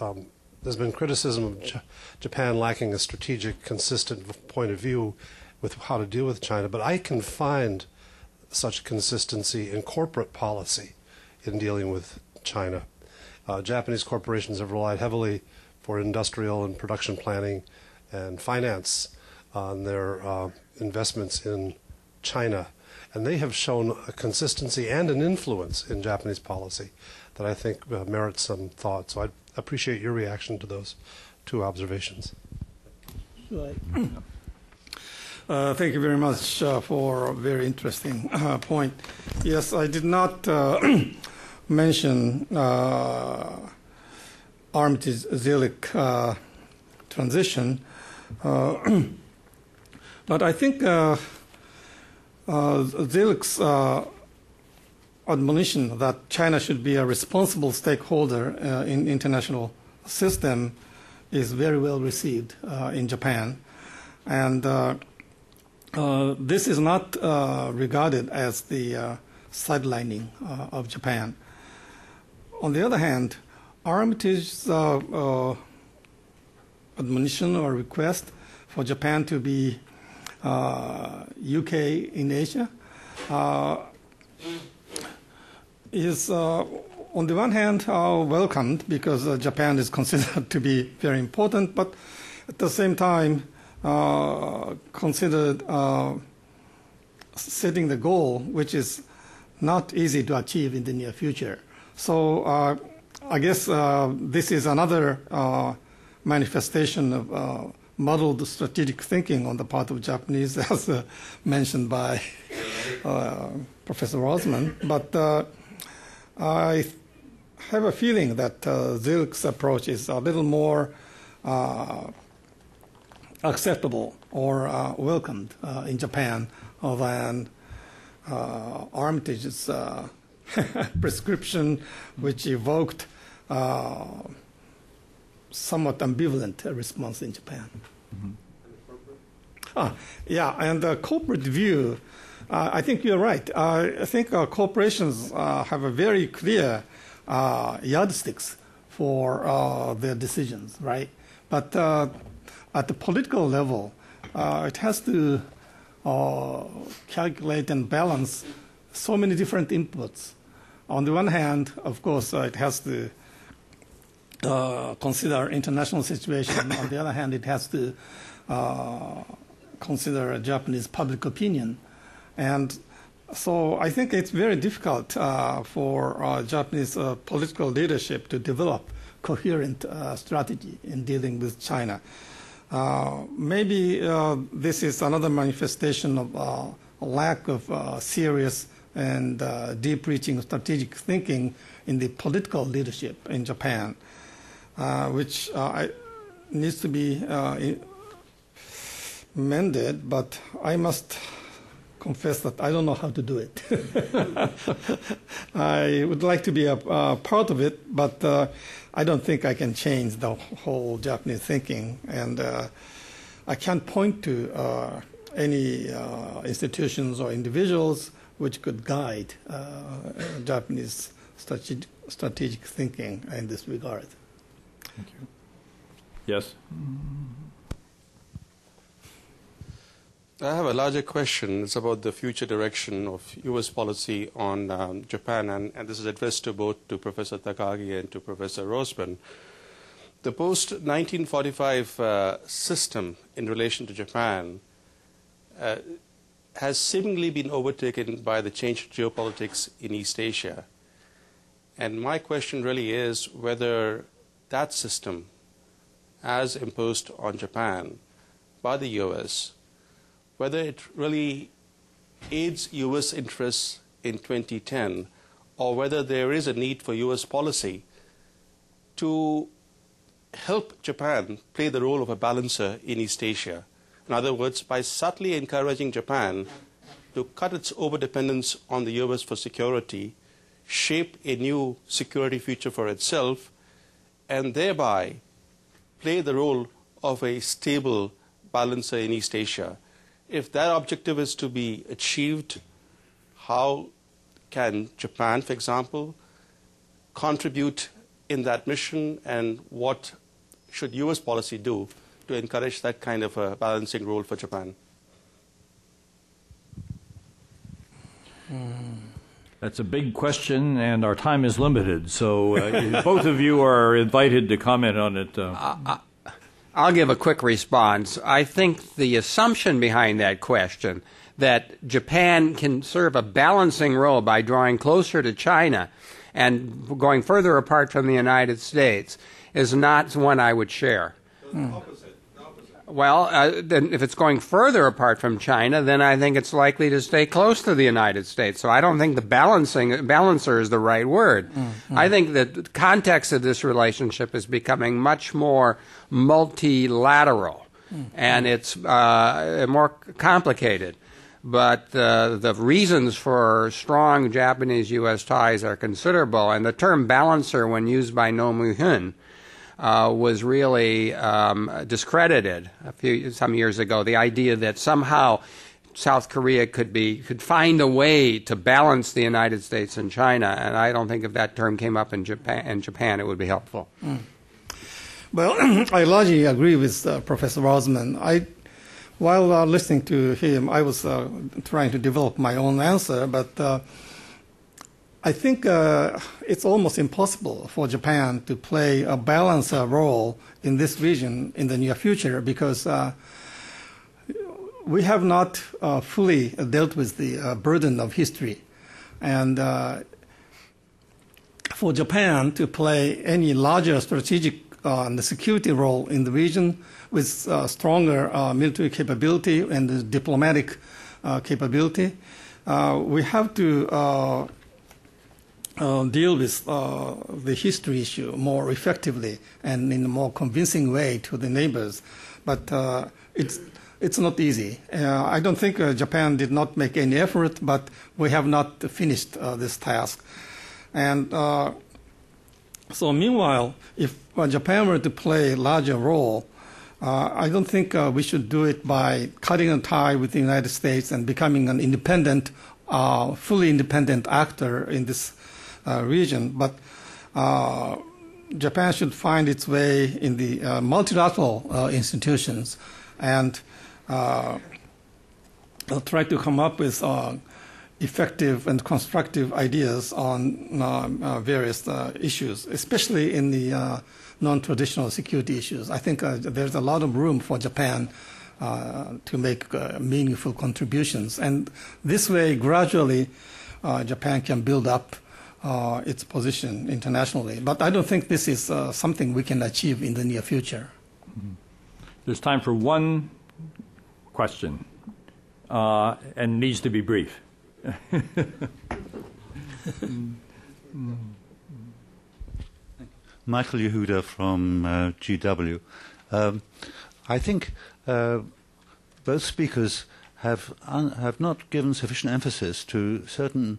there's been criticism of Japan lacking a strategic, consistent point of view with how to deal with China, but I can find such consistency in corporate policy in dealing with China. Japanese corporations have relied heavily for industrial and production planning and finance on their investments in China. And they have shown a consistency and an influence in Japanese policy that I think merits some thought. So I appreciate your reaction to those two observations. Right. Thank you very much for a very interesting point. Yes, I did not mention Armitage-Zellick transition, but I think Zellick's admonition that China should be a responsible stakeholder in international system is very well received in Japan, and this is not regarded as the sidelining of Japan. On the other hand, Armitage's admonition or request for Japan to be UK in Asia is, on the one hand, welcomed because Japan is considered to be very important, but at the same time considered setting the goal, which is not easy to achieve in the near future. So I guess this is another manifestation of muddled strategic thinking on the part of Japanese, as mentioned by Professor Rosman. But I have a feeling that Zellick's approach is a little more acceptable or welcomed in Japan than Armitage's prescription, which evoked somewhat ambivalent response in Japan. Mm-hmm. Yeah, and the corporate view, I think you're right. I think corporations have a very clear yardsticks for their decisions, right? But at the political level, it has to calculate and balance so many different inputs. On the one hand, of course, it has to consider international situation. On the other hand, it has to consider Japanese public opinion. And so I think it's very difficult for Japanese political leadership to develop coherent strategy in dealing with China. Maybe this is another manifestation of a lack of serious and deep-reaching strategic thinking in the political leadership in Japan, which needs to be mended, but I must confess that I don't know how to do it. I would like to be a part of it, but I don't think I can change the whole Japanese thinking, and I can't point to any institutions or individuals which could guide Japanese strategic thinking in this regard. Thank you. Yes? I have a larger question. It's about the future direction of U.S. policy on Japan, and this is addressed to both to Professor Takagi and to Professor Rosman. The post-1945 system in relation to Japan has seemingly been overtaken by the changed geopolitics in East Asia. And my question really is whether that system, as imposed on Japan by the U.S., whether it really aids U.S. interests in 2010, or whether there is a need for U.S. policy to help Japan play the role of a balancer in East Asia. In other words, by subtly encouraging Japan to cut its overdependence on the U.S. for security, shape a new security future for itself, and thereby play the role of a stable balancer in East Asia. If that objective is to be achieved, how can Japan, for example, contribute in that mission, and what should U.S. policy do to encourage that kind of a balancing role for Japan? That's a big question, and our time is limited. So both of you are invited to comment on it. I'll give a quick response. I think the assumption behind that question, that Japan can serve a balancing role by drawing closer to China and going further apart from the United States, is not one I would share. Well, then if it's going further apart from China, then I think it's likely to stay close to the United States. So I don't think the balancer is the right word. I think that the context of this relationship is becoming much more multilateral, and it's more complicated. But the reasons for strong Japanese-U.S. ties are considerable, and the term balancer, when used by No Mu-hyun, was really discredited some years ago. The idea that somehow South Korea could find a way to balance the United States and China, and I don't think if that term came up in Japan, it would be helpful. Well, I largely agree with Professor Rosman. While listening to him, I was trying to develop my own answer, but I think it's almost impossible for Japan to play a balancer role in this region in the near future, because we have not fully dealt with the burden of history. And for Japan to play any larger strategic and security role in the region with stronger military capability and diplomatic capability, we have to deal with the history issue more effectively and in a more convincing way to the neighbors. But it's not easy. I don't think Japan did not make any effort, but we have not finished this task. And so meanwhile, if Japan were to play a larger role, I don't think we should do it by cutting a tie with the United States and becoming an independent, fully independent actor in this region. But Japan should find its way in the multilateral institutions and try to come up with effective and constructive ideas on various issues, especially in the non-traditional security issues. I think there's a lot of room for Japan to make meaningful contributions. And this way, gradually, Japan can build up its position internationally. But I don't think this is something we can achieve in the near future. There's time for one question, and needs to be brief. Michael Yehuda from GW. I think both speakers have not given sufficient emphasis to certain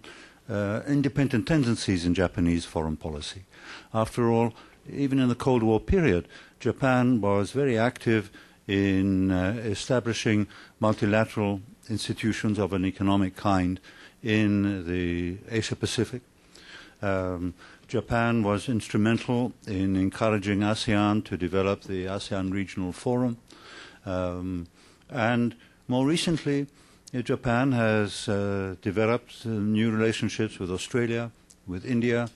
independent tendencies in Japanese foreign policy. After all, even in the Cold War period, Japan was very active in establishing multilateral institutions of an economic kind in the Asia-Pacific. Japan was instrumental in encouraging ASEAN to develop the ASEAN Regional Forum. And more recently, Japan has developed new relationships with Australia, with India.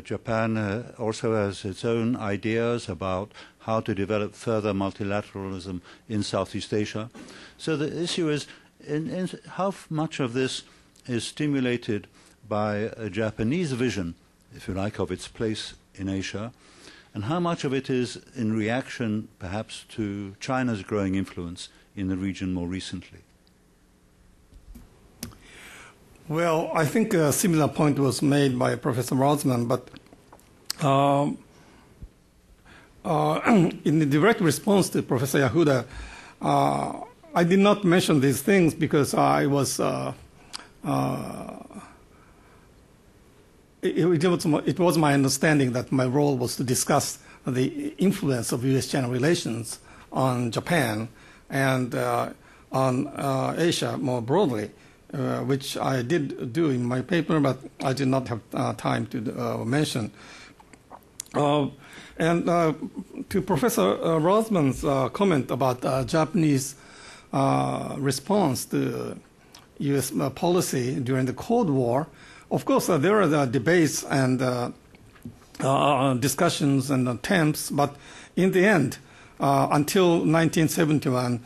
Japan also has its own ideas about how to develop further multilateralism in Southeast Asia. So the issue is in how much of this is stimulated by a Japanese vision, if you like, of its place in Asia, and how much of it is in reaction, perhaps, to China's growing influence in the region more recently. Well, I think a similar point was made by Professor Rosman, but in the direct response to Professor Yehuda, I did not mention these things because I was it was my understanding that my role was to discuss the influence of U.S.-China relations on Japan and on Asia more broadly, which I did do in my paper, but I did not have time to mention. And to Professor Rosman's comment about Japanese response to U.S. policy during the Cold War, of course, there are the debates and discussions and attempts, but in the end, until 1971,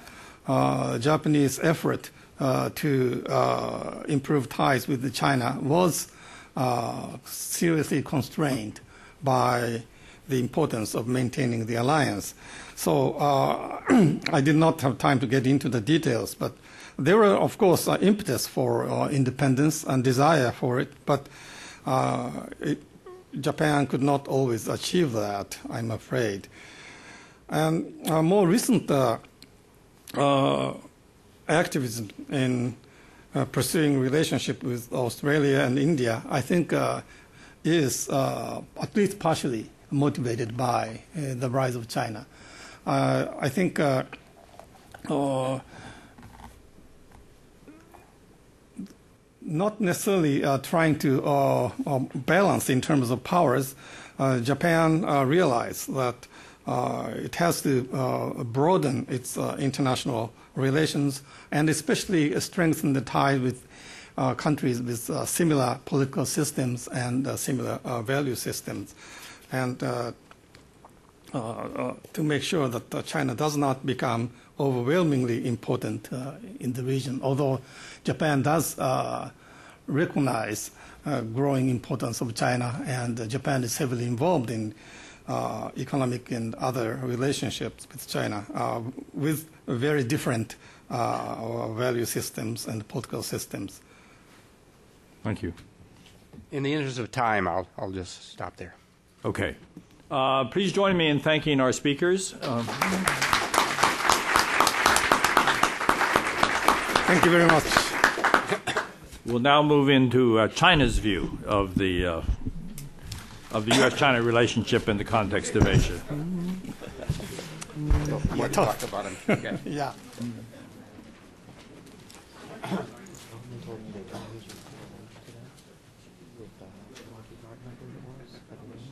Japanese effort to improve ties with China was seriously constrained by the importance of maintaining the alliance. So I did not have time to get into the details, but there were, of course, impetus for independence and desire for it, but Japan could not always achieve that, I'm afraid. And more recent activism in pursuing relationship with Australia and India, I think is at least partially motivated by the rise of China. I think not necessarily trying to balance in terms of powers, Japan realized that it has to broaden its international relations and especially strengthen the tie with countries with similar political systems and similar value systems, and to make sure that China does not become overwhelmingly important in the region, although Japan does recognize growing importance of China, and Japan is heavily involved in economic and other relationships with China with very different value systems and political systems. Thank you. In the interest of time, I'll just stop there. Okay. Please join me in thanking our speakers. Thank you very much. We'll now move into China's view of the U.S.-China relationship in the context of Asia. You talk about him. Okay. Yeah.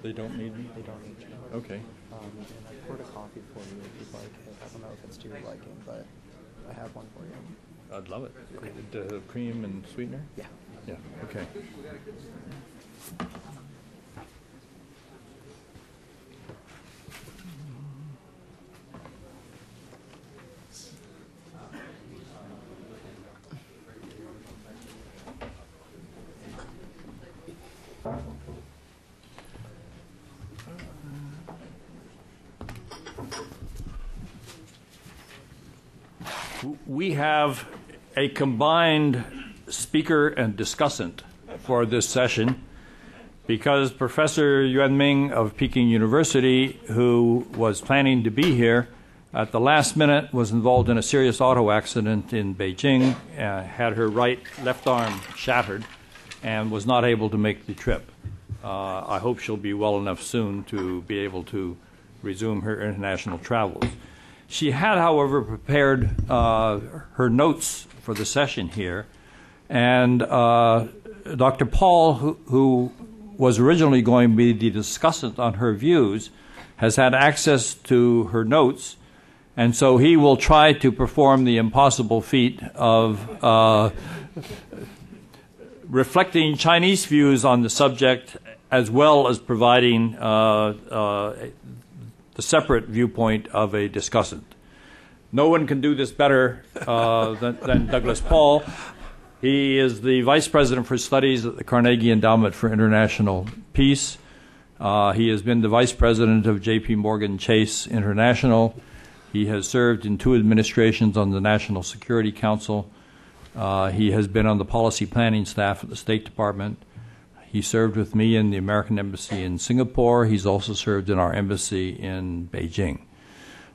They don't need me? They don't need you. Okay. And I poured a coffee for you if you'd like it. I don't know if it's to your liking, but I have one for you. I'd love it. Cream and sweetener? Yeah. Yeah, okay. We have a combined speaker and discussant for this session because Professor Yuan Ming of Peking University, who was planning to be here at the last minute, was involved in a serious auto accident in Beijing, had her left arm shattered, and was not able to make the trip. I hope she'll be well enough soon to be able to resume her international travels. She had, however, prepared her notes for the session here, and Dr. Paul, who was originally going to be the discussant on her views, has had access to her notes, and so he will try to perform the impossible feat of reflecting Chinese views on the subject as well as providing the separate viewpoint of a discussant. No one can do this better than Douglas Paul. He is the Vice President for Studies at the Carnegie Endowment for International Peace. He has been the Vice President of J.P. Morgan Chase International. He has served in 2 administrations on the National Security Council. He has been on the policy planning staff at the State Department. He served with me in the American Embassy in Singapore. He's also served in our embassy in Beijing.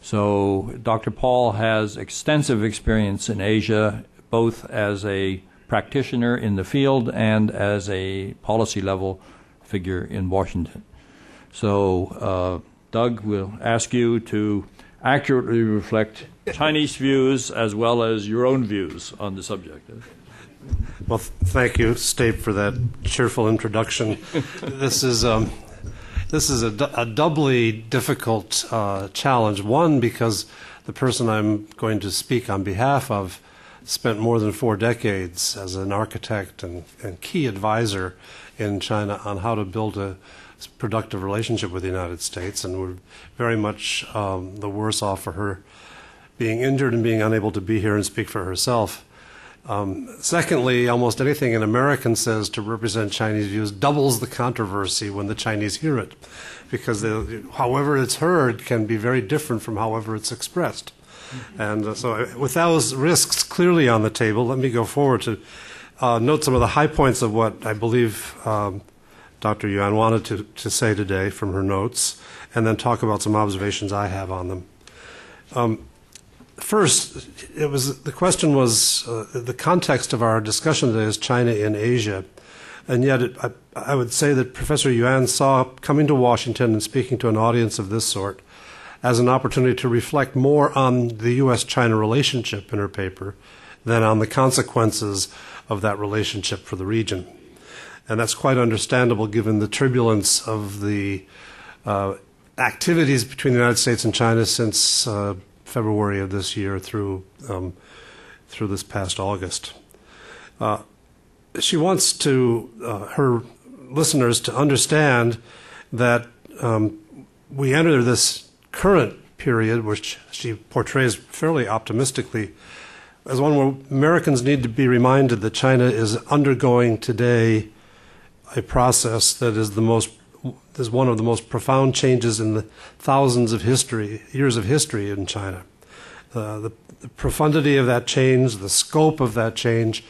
So Dr. Paul has extensive experience in Asia, both as a practitioner in the field and as a policy-level figure in Washington. So Doug, we'll ask you to accurately reflect Chinese views as well as your own views on the subject. Well, thank you, Stape, for that cheerful introduction. This is a doubly difficult challenge. One, because the person I'm going to speak on behalf of spent more than 4 decades as an architect and key advisor in China on how to build a productive relationship with the United States, and we're very much the worse off for her being injured and being unable to be here and speak for herself. Secondly, almost anything an American says to represent Chinese views doubles the controversy when the Chinese hear it, because however it's heard can be very different from however it's expressed. And so with those risks clearly on the table, let me go forward to note some of the high points of what I believe Dr. Yuan wanted to say today from her notes, and then talk about some observations I have on them. First, the question was the context of our discussion today is China in Asia, and yet I would say that Professor Yuan saw coming to Washington and speaking to an audience of this sort as an opportunity to reflect more on the U.S.-China relationship in her paper than on the consequences of that relationship for the region. And that's quite understandable given the turbulence of the activities between the United States and China since February of this year through this past August. She wants her listeners to understand that we enter this current period, which she portrays fairly optimistically, as one where Americans need to be reminded that China is undergoing today a process that is one of the most profound changes in the thousands of years of history in China. The profundity of that change, the scope of that change,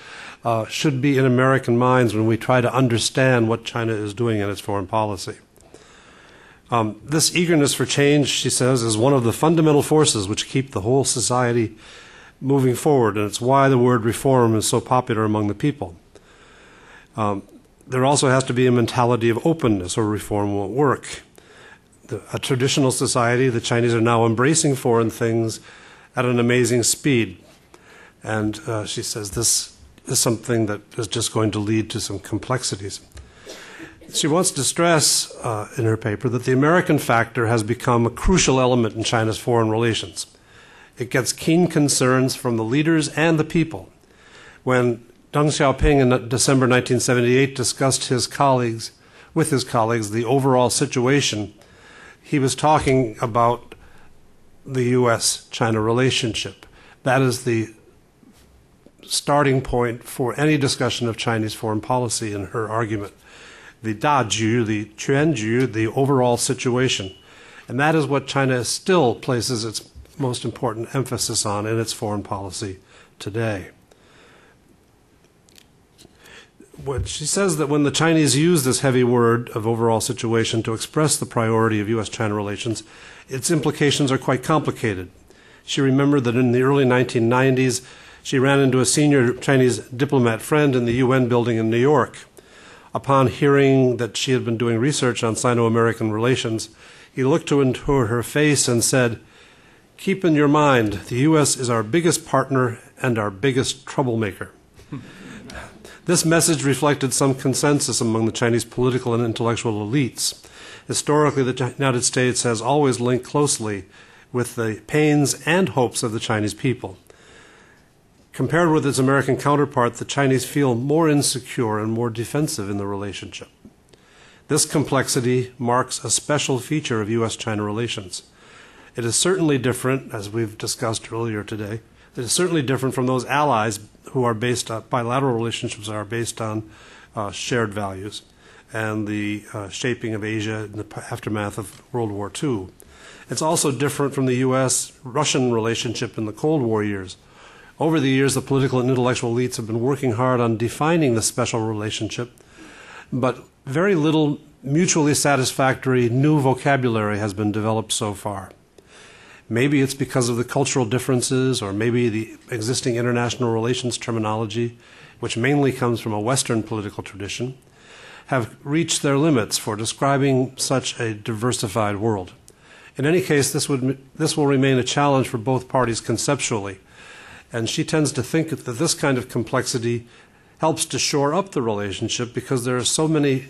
should be in American minds when we try to understand what China is doing in its foreign policy. This eagerness for change, she says, is one of the fundamental forces which keep the whole society moving forward, and it's why the word reform is so popular among the people. There also has to be a mentality of openness, or reform won't work. A traditional society, the Chinese are now embracing foreign things at an amazing speed. And she says this is something that is just going to lead to some complexities. She wants to stress in her paper that the American factor has become a crucial element in China's foreign relations. It gets keen concerns from the leaders and the people. When Deng Xiaoping in December 1978 discussed with his colleagues the overall situation, he was talking about the U.S.-China relationship. That is the starting point for any discussion of Chinese foreign policy in her argument. The daju, the quanju, the overall situation. And that is what China still places its most important emphasis on in its foreign policy today. She says that when the Chinese use this heavy word of overall situation to express the priority of U.S.-China relations, its implications are quite complicated. She remembered that in the early 1990s, she ran into a senior Chinese diplomat friend in the UN building in New York. Upon hearing that she had been doing research on Sino-American relations, he looked into her face and said, "Keep in your mind, the U.S. is our biggest partner and our biggest troublemaker." This message reflected some consensus among the Chinese political and intellectual elites. Historically, the United States has always linked closely with the pains and hopes of the Chinese people. Compared with its American counterpart, the Chinese feel more insecure and more defensive in the relationship. This complexity marks a special feature of U.S.-China relations. It is certainly different, as we've discussed earlier today, it is certainly different from those allies who are based on bilateral relationships that are based on shared values and the shaping of Asia in the aftermath of World War II. It's also different from the U.S.-Russian relationship in the Cold War years. Over the years, the political and intellectual elites have been working hard on defining the special relationship, but very little mutually satisfactory new vocabulary has been developed so far. Maybe it's because of the cultural differences, or maybe the existing international relations terminology, which mainly comes from a Western political tradition, have reached their limits for describing such a diversified world. In any case, this will remain a challenge for both parties conceptually, and she tends to think that this kind of complexity helps to shore up the relationship because there are so many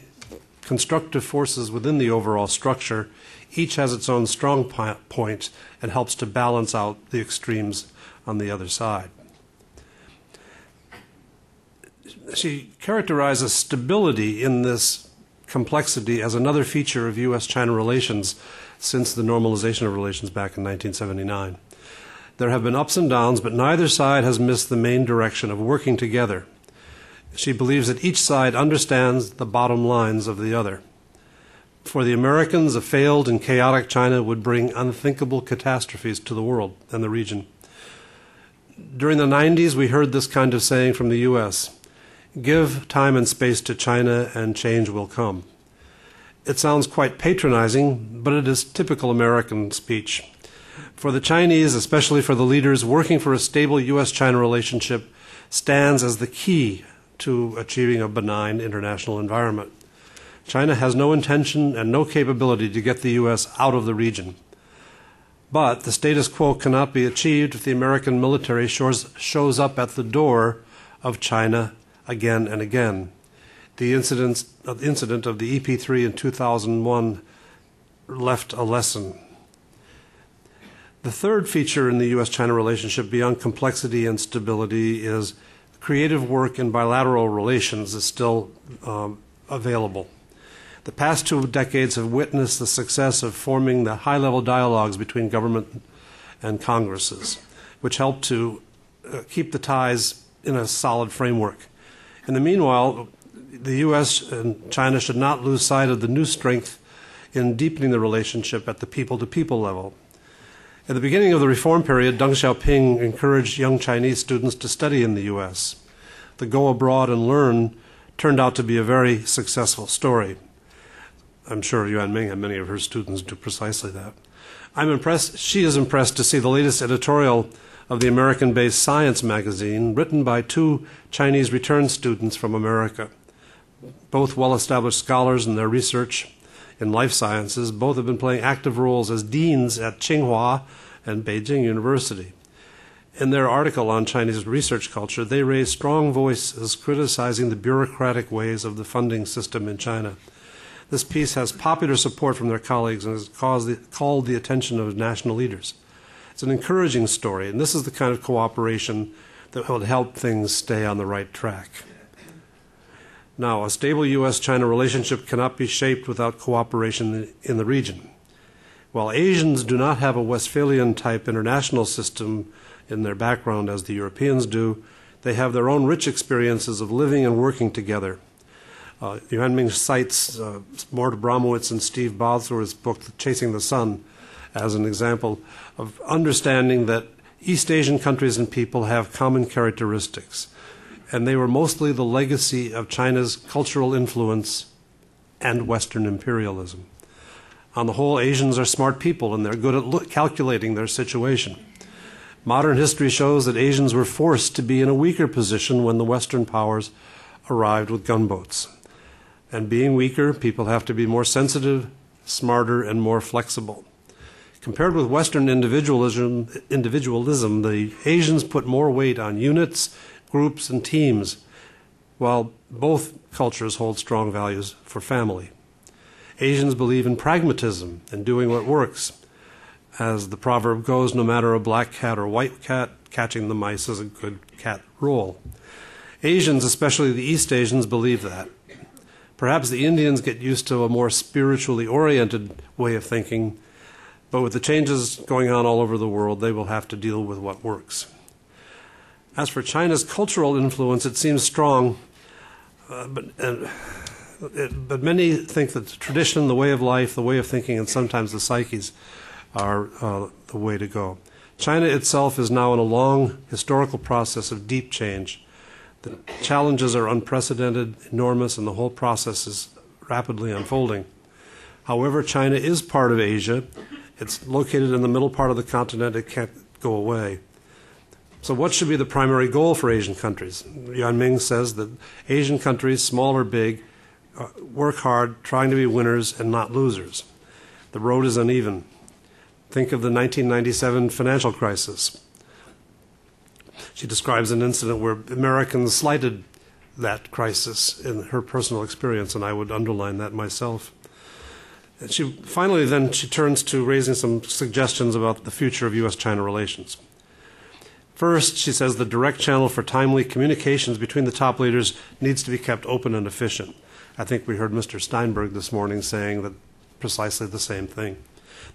constructive forces within the overall structure. Each has its own strong point and helps to balance out the extremes on the other side. She characterizes stability in this complexity as another feature of U.S.-China relations since the normalization of relations back in 1979. There have been ups and downs, but neither side has missed the main direction of working together. She believes that each side understands the bottom lines of the other. For the Americans, a failed and chaotic China would bring unthinkable catastrophes to the world and the region. During the 90s, we heard this kind of saying from the U.S., "Give time and space to China and change will come." It sounds quite patronizing, but it is typical American speech. For the Chinese, especially for the leaders, working for a stable U.S.-China relationship stands as the key to achieving a benign international environment. China has no intention and no capability to get the U.S. out of the region. But the status quo cannot be achieved if the American military shows up at the door of China again and again. The incident of the ep2 in 2001 left a lesson. The third feature in the U.S.-China relationship, beyond complexity and stability, is creative work in bilateral relations is still available. The past 2 decades have witnessed the success of forming the high-level dialogues between government and Congresses, which help to keep the ties in a solid framework. In the meanwhile, the U.S. and China should not lose sight of the new strength in deepening the relationship at the people-to-people level. At the beginning of the reform period, Deng Xiaoping encouraged young Chinese students to study in the U.S. The Go Abroad and Learn turned out to be a very successful story. I'm sure Yuan Ming and many of her students do precisely that. She is impressed to see the latest editorial of the American-based Science magazine, written by 2 Chinese return students from America. Both well-established scholars in their research in life sciences, both have been playing active roles as deans at Tsinghua and Beijing University. In their article on Chinese research culture, they raise strong voices criticizing the bureaucratic ways of the funding system in China. This piece has popular support from their colleagues and has called the attention of national leaders. It's an encouraging story, and this is the kind of cooperation that will help things stay on the right track. Now, a stable U.S.-China relationship cannot be shaped without cooperation in the region. While Asians do not have a Westphalian-type international system in their background as the Europeans do, they have their own rich experiences of living and working together. Yuan Ming cites Mort Abramowitz and Steve Bosworth's book, Chasing the Sun, as an example of understanding that East Asian countries and people have common characteristics, and they were mostly the legacy of China's cultural influence and Western imperialism. On the whole, Asians are smart people, and they're good at calculating their situation. Modern history shows that Asians were forced to be in a weaker position when the Western powers arrived with gunboats. And being weaker, people have to be more sensitive, smarter, and more flexible. Compared with Western individualism, the Asians put more weight on units, groups, and teams, while both cultures hold strong values for family. Asians believe in pragmatism and doing what works. As the proverb goes, no matter a black cat or white cat, catching the mice is a good cat role. Asians, especially the East Asians, believe that. Perhaps the Indians get used to a more spiritually oriented way of thinking, but with the changes going on all over the world, they will have to deal with what works. As for China's cultural influence, it seems strong, but many think that the tradition, the way of life, the way of thinking, and sometimes the psyches are the way to go. China itself is now in a long historical process of deep change. The challenges are unprecedented, enormous, and the whole process is rapidly unfolding. However, China is part of Asia. It's located in the middle part of the continent. It can't go away. So what should be the primary goal for Asian countries? Yuan Ming says that Asian countries, small or big, work hard, trying to be winners and not losers. The road is uneven. Think of the 1997 financial crisis. She describes an incident where Americans slighted that crisis in her personal experience, and I would underline that myself. And she turns to raising some suggestions about the future of U.S.-China relations. First, she says the direct channel for timely communications between the top leaders needs to be kept open and efficient. I think we heard Mr. Steinberg this morning saying that precisely the same thing.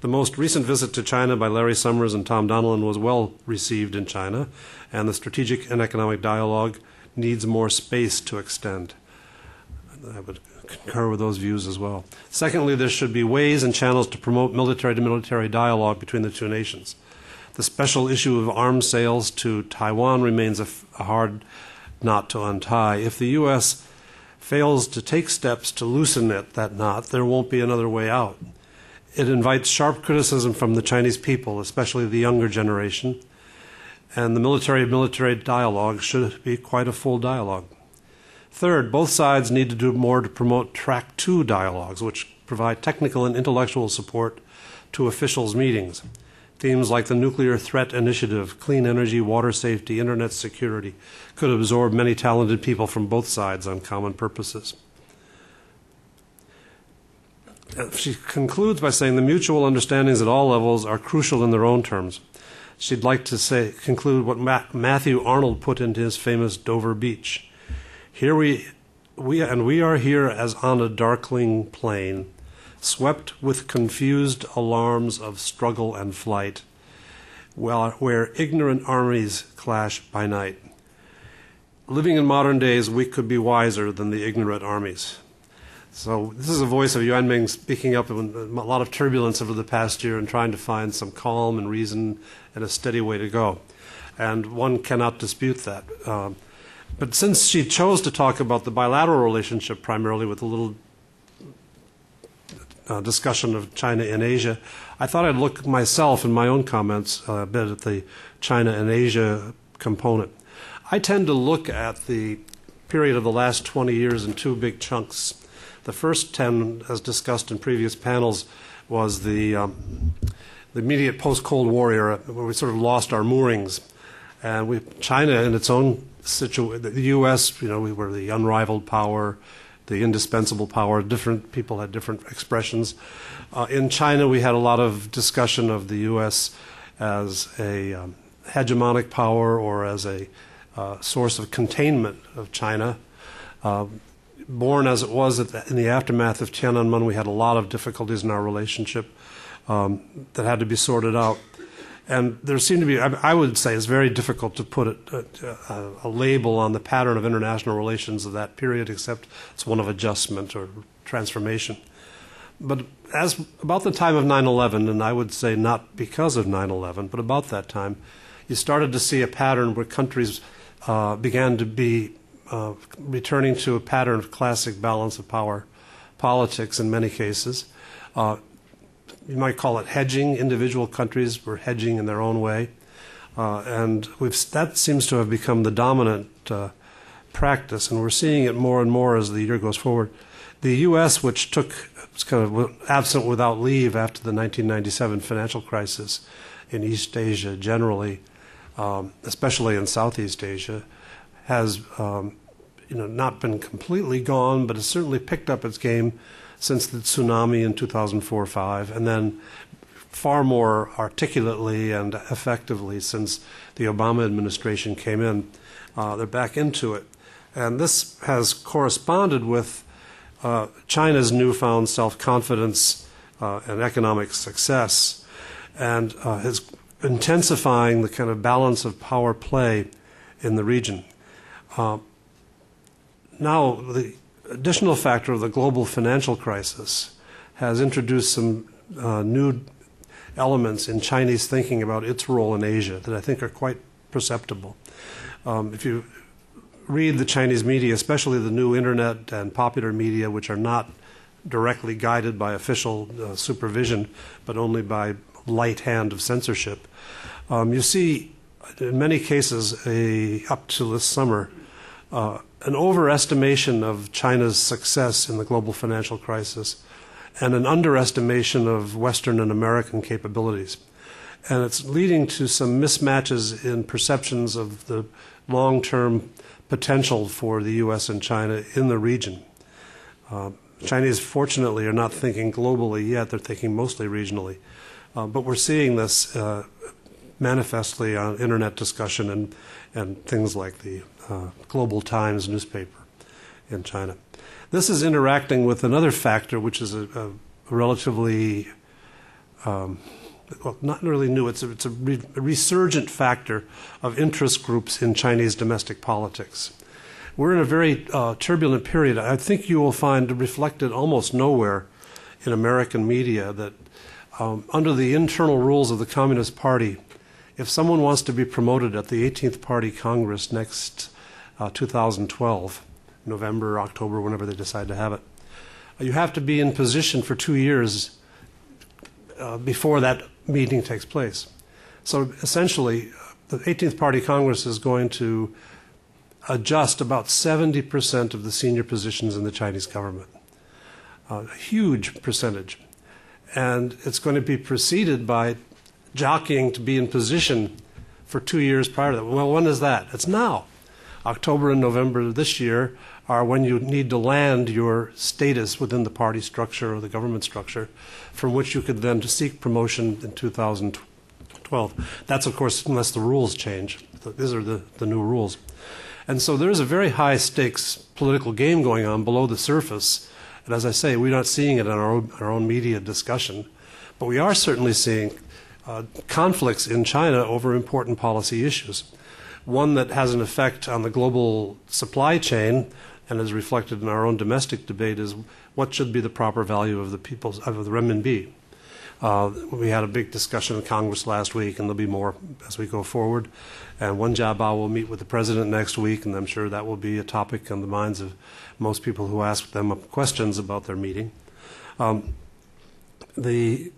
The most recent visit to China by Larry Summers and Tom Donilon was well received in China, and the strategic and economic dialogue needs more space to extend. I would concur with those views as well. Secondly, there should be ways and channels to promote military-to-military dialogue between the two nations. The special issue of arms sales to Taiwan remains a hard knot to untie. If the U.S. fails to take steps to loosen that knot, there won't be another way out. It invites sharp criticism from the Chinese people, especially the younger generation, and the military-military dialogue should be quite a full dialogue. Third, both sides need to do more to promote Track 2 dialogues, which provide technical and intellectual support to officials' meetings. Themes like the nuclear threat initiative, clean energy, water safety, internet security could absorb many talented people from both sides on common purposes. She concludes by saying the mutual understandings at all levels are crucial in their own terms. She'd like to conclude what Matthew Arnold put into his famous Dover Beach. Here we are here as on a darkling plain, swept with confused alarms of struggle and flight, where ignorant armies clash by night. Living in modern days, we could be wiser than the ignorant armies. So this is a voice of Yuan Ming speaking up in a lot of turbulence over the past year and trying to find some calm and reason and a steady way to go. And one cannot dispute that. But since she chose to talk about the bilateral relationship primarily with a little discussion of China and Asia, I thought I'd look myself in my own comments a bit at the China and Asia component. I tend to look at the period of the last 20 years in two big chunks. The first 10, as discussed in previous panels, was the immediate post-Cold War era, where we sort of lost our moorings. And China, in its own situation, the U.S., we were the unrivaled power, the indispensable power. Different people had different expressions. In China, we had a lot of discussion of the U.S. as a hegemonic power or as a source of containment of China. Born as it was in the aftermath of Tiananmen, we had a lot of difficulties in our relationship that had to be sorted out. And there seemed to be, I would say, it's very difficult to put a label on the pattern of international relations of that period, except it's one of adjustment or transformation. But about the time of 9/11, and I would say not because of 9/11, but about that time, you started to see a pattern where countries began to be returning to a pattern of classic balance of power politics in many cases. You might call it hedging. Individual countries were hedging in their own way. And that seems to have become the dominant practice, and we're seeing it more and more as the year goes forward. The U.S., which was kind of absent without leave after the 1997 financial crisis in East Asia generally, especially in Southeast Asia, has not been completely gone, but has certainly picked up its game since the tsunami in 2004-05, and then far more articulately and effectively since the Obama administration came in. They're back into it. And this has corresponded with China's newfound self-confidence and economic success, and is intensifying the kind of balance of power play in the region. Now, the additional factor of the global financial crisis has introduced some new elements in Chinese thinking about its role in Asia that I think are quite perceptible. If you read the Chinese media, especially the new internet and popular media, which are not directly guided by official supervision, but only by light hand of censorship, you see, in many cases, up to this summer, an overestimation of China's success in the global financial crisis and an underestimation of Western and American capabilities. And it's leading to some mismatches in perceptions of the long-term potential for the U.S. and China in the region. Chinese, fortunately, are not thinking globally yet. They're thinking mostly regionally. But we're seeing this manifestly on internet discussion and things like the Global Times newspaper in China. This is interacting with another factor, which is a relatively, well, not really new, it's a resurgent factor of interest groups in Chinese domestic politics. We're in a very turbulent period. I think you will find reflected almost nowhere in American media that under the internal rules of the Communist Party, if someone wants to be promoted at the 18th Party Congress next 2012, November, October, whenever they decide to have it, you have to be in position for 2 years before that meeting takes place. So essentially, the 18th Party Congress is going to adjust about 70% of the senior positions in the Chinese government, a huge percentage. And it's going to be preceded by jockeying to be in position for 2 years prior to that. Well, when is that? It's now. October and November this year are when you need to land your status within the party structure or the government structure from which you could then seek promotion in 2012. That's, of course, unless the rules change. These are the new rules. And so there's a very high stakes political game going on below the surface. And as I say, we're not seeing it in our own media discussion. But we are certainly seeing conflicts in China over important policy issues. One that has an effect on the global supply chain and is reflected in our own domestic debate is what should be the proper value of the renminbi. We had a big discussion in Congress last week, and there'll be more as we go forward. And Wen Jiabao will meet with the president next week, and I'm sure that will be a topic on the minds of most people who ask them questions about their meeting. The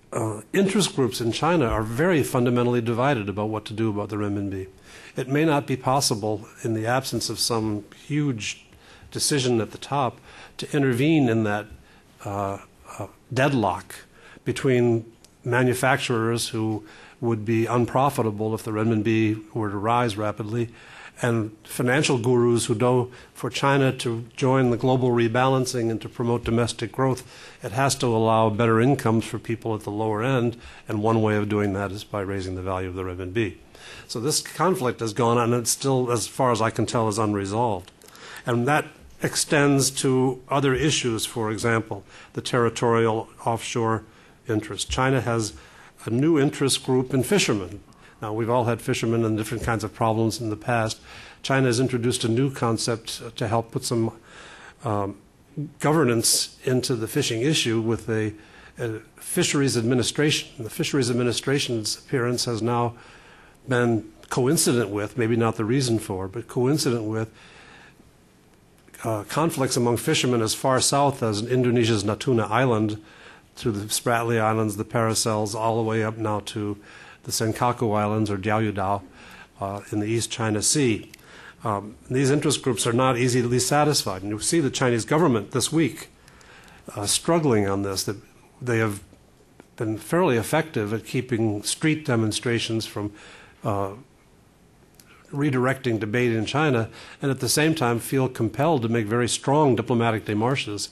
interest groups in China are very fundamentally divided about what to do about the renminbi. It may not be possible, in the absence of some huge decision at the top, to intervene in that deadlock between manufacturers who would be unprofitable if the renminbi were to rise rapidly, and financial gurus who know for China to join the global rebalancing and to promote domestic growth, it has to allow better incomes for people at the lower end, and one way of doing that is by raising the value of the renminbi. So this conflict has gone on, and it's still, as far as I can tell, is unresolved. And that extends to other issues, for example, the territorial offshore interest. China has a new interest group in fishermen. Now, we've all had fishermen and different kinds of problems in the past. China has introduced a new concept to help put some governance into the fishing issue with a fisheries administration. The fisheries administration's appearance has now been coincident with, maybe not the reason for, but coincident with conflicts among fishermen as far south as Indonesia's Natuna Island, through the Spratly Islands, the Paracels, all the way up now to the Senkaku Islands, or Diaoyudao, in the East China Sea. These interest groups are not easily satisfied. And you see the Chinese government this week struggling on this, that they have been fairly effective at keeping street demonstrations from redirecting debate in China, and at the same time feel compelled to make very strong diplomatic démarches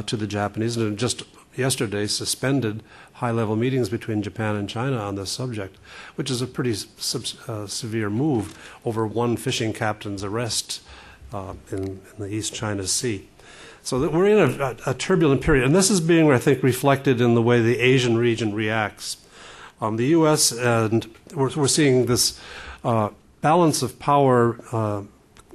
to the Japanese, and just yesterday suspended high-level meetings between Japan and China on this subject, which is a pretty severe move over one fishing captain's arrest in the East China Sea. So that we're in a turbulent period, and this is being, I think, reflected in the way the Asian region reacts. The U.S., and we're seeing this balance of power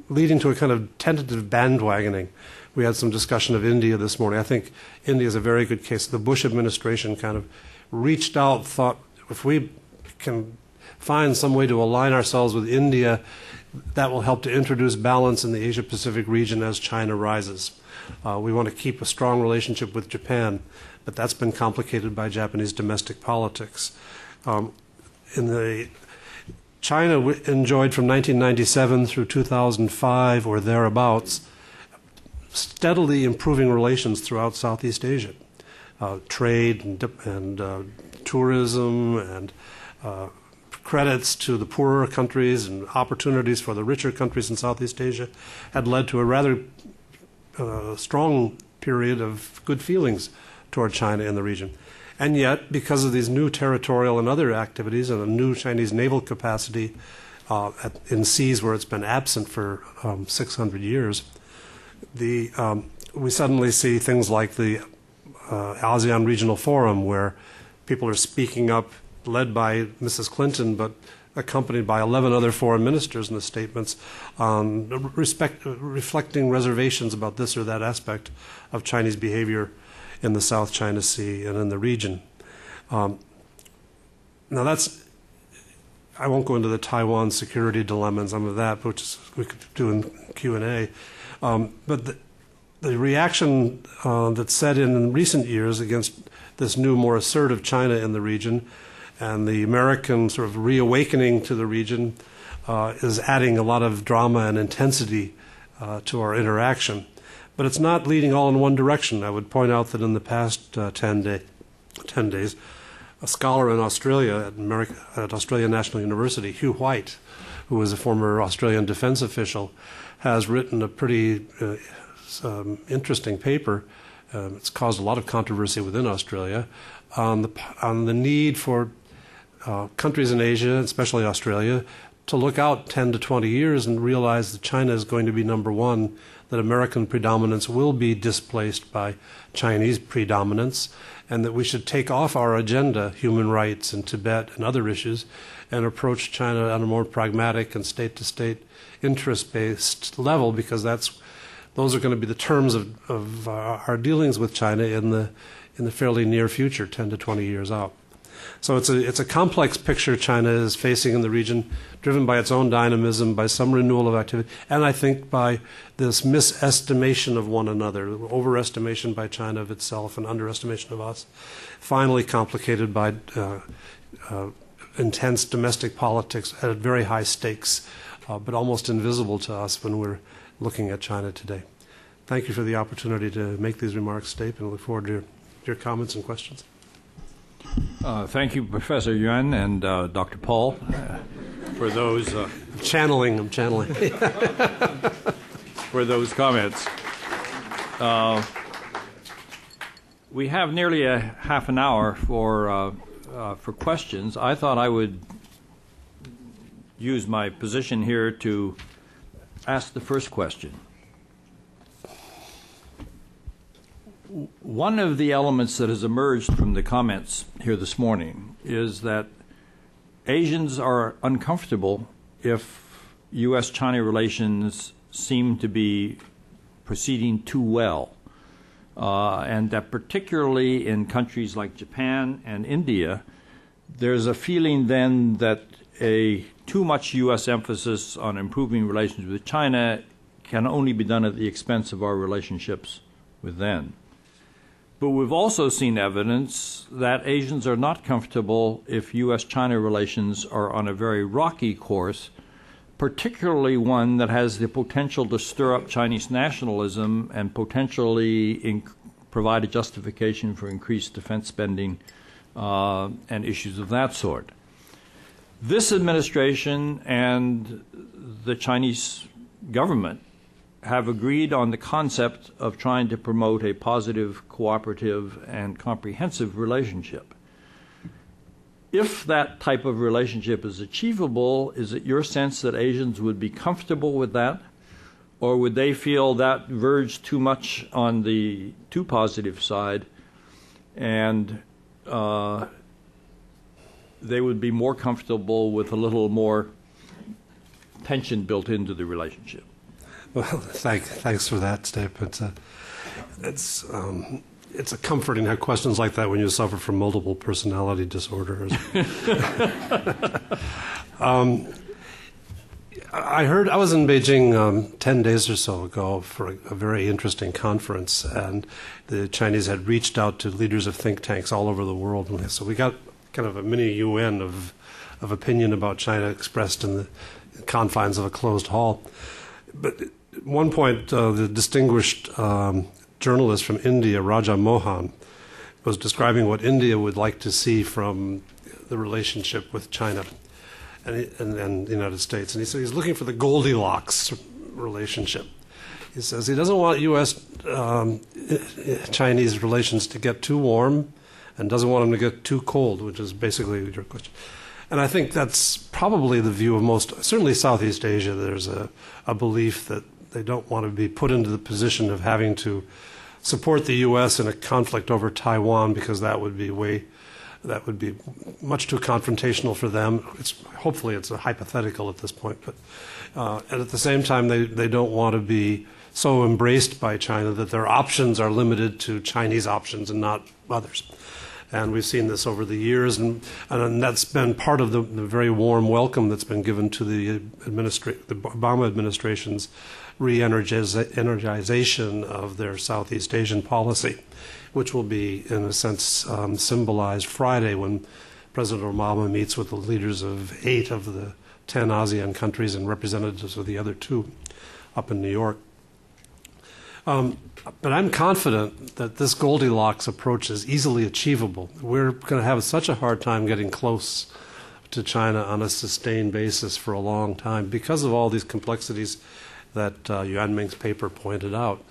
leading to a kind of tentative bandwagoning. We had some discussion of India this morning. I think India is a very good case. The Bush administration kind of reached out, thought if we can find some way to align ourselves with India, that will help to introduce balance in the Asia-Pacific region as China rises. We want to keep a strong relationship with Japan, but that's been complicated by Japanese domestic politics. China enjoyed from 1997 through 2005 or thereabouts steadily improving relations throughout Southeast Asia. trade and tourism and credits to the poorer countries and opportunities for the richer countries in Southeast Asia had led to a rather strong period of good feelings toward China in the region. And yet, because of these new territorial and other activities and a new Chinese naval capacity in seas where it's been absent for 600 years, we suddenly see things like the ASEAN Regional Forum, where people are speaking up, led by Mrs. Clinton, but accompanied by 11 other foreign ministers in the statements, reflecting reservations about this or that aspect of Chinese behavior in the South China Sea and in the region. Now that's, I won't go into the Taiwan security dilemma and some of that, which we could do in Q&A. But the reaction that's set in recent years against this new, more assertive China in the region and the American sort of reawakening to the region is adding a lot of drama and intensity to our interaction. But it's not leading all in one direction. I would point out that in the past 10 days, a scholar in Australia at Australian National University, Hugh White, who was a former Australian defense official, has written a pretty interesting paper. It's caused a lot of controversy within Australia on the need for countries in Asia, especially Australia, to look out 10 to 20 years and realize that China is going to be number one, that American predominance will be displaced by Chinese predominance, and that we should take off our agenda, human rights and Tibet and other issues, and approach China on a more pragmatic and state-to-state interest-based level, because those are going to be the terms of our dealings with China in the fairly near future, 10 to 20 years out. So it's a complex picture China is facing in the region, driven by its own dynamism, by some renewal of activity, and I think by this misestimation of one another, overestimation by China of itself and underestimation of us, finally complicated by intense domestic politics at very high stakes, but almost invisible to us when we're looking at China today. Thank you for the opportunity to make these remarks, Stape, and I look forward to your comments and questions. Thank you, Professor Yuan and Dr. Paul, for those I'm channeling. for those comments. We have nearly a half an hour for questions. I thought I would use my position here to ask the first question. One of the elements that has emerged from the comments here this morning is that Asians are uncomfortable if U.S.-China relations seem to be proceeding too well, and that particularly in countries like Japan and India, there's a feeling then that a too much U.S. emphasis on improving relations with China can only be done at the expense of our relationships with them. But we've also seen evidence that Asians are not comfortable if U.S.-China relations are on a very rocky course, particularly one that has the potential to stir up Chinese nationalism and potentially provide a justification for increased defense spending and issues of that sort. This administration and the Chinese government have agreed on the concept of trying to promote a positive, cooperative, and comprehensive relationship. If that type of relationship is achievable, is it your sense that Asians would be comfortable with that? Or would they feel that verged too much on the too positive side, and they would be more comfortable with a little more tension built into the relationship? Well, thanks for that, Stape. It's a comforting to have questions like that when you suffer from multiple personality disorders. I was in Beijing 10 days or so ago for a very interesting conference, and the Chinese had reached out to leaders of think tanks all over the world. So we got kind of a mini UN of opinion about China expressed in the confines of a closed hall. But at one point, the distinguished journalist from India, Raja Mohan, was describing what India would like to see from the relationship with China and the United States. And he said he's looking for the Goldilocks relationship. He says he doesn't want U.S.-Chinese relations to get too warm and doesn't want them to get too cold, which is basically your question. And I think that's probably the view of most, certainly Southeast Asia. There's a belief that they don't want to be put into the position of having to support the U.S. in a conflict over Taiwan, because that would be much too confrontational for them. Hopefully it's a hypothetical at this point, but and at the same time they don't want to be so embraced by China that their options are limited to Chinese options and not others. And we've seen this over the years, and that's been part of the very warm welcome that's been given to the Obama administration's re-energization of their Southeast Asian policy, which will be, in a sense, symbolized Friday when President Obama meets with the leaders of 8 of the 10 ASEAN countries and representatives of the other 2 up in New York. But I'm confident that this Goldilocks approach is easily achievable. We're going to have such a hard time getting close to China on a sustained basis for a long time because of all these complexities that Yuan Ming's paper pointed out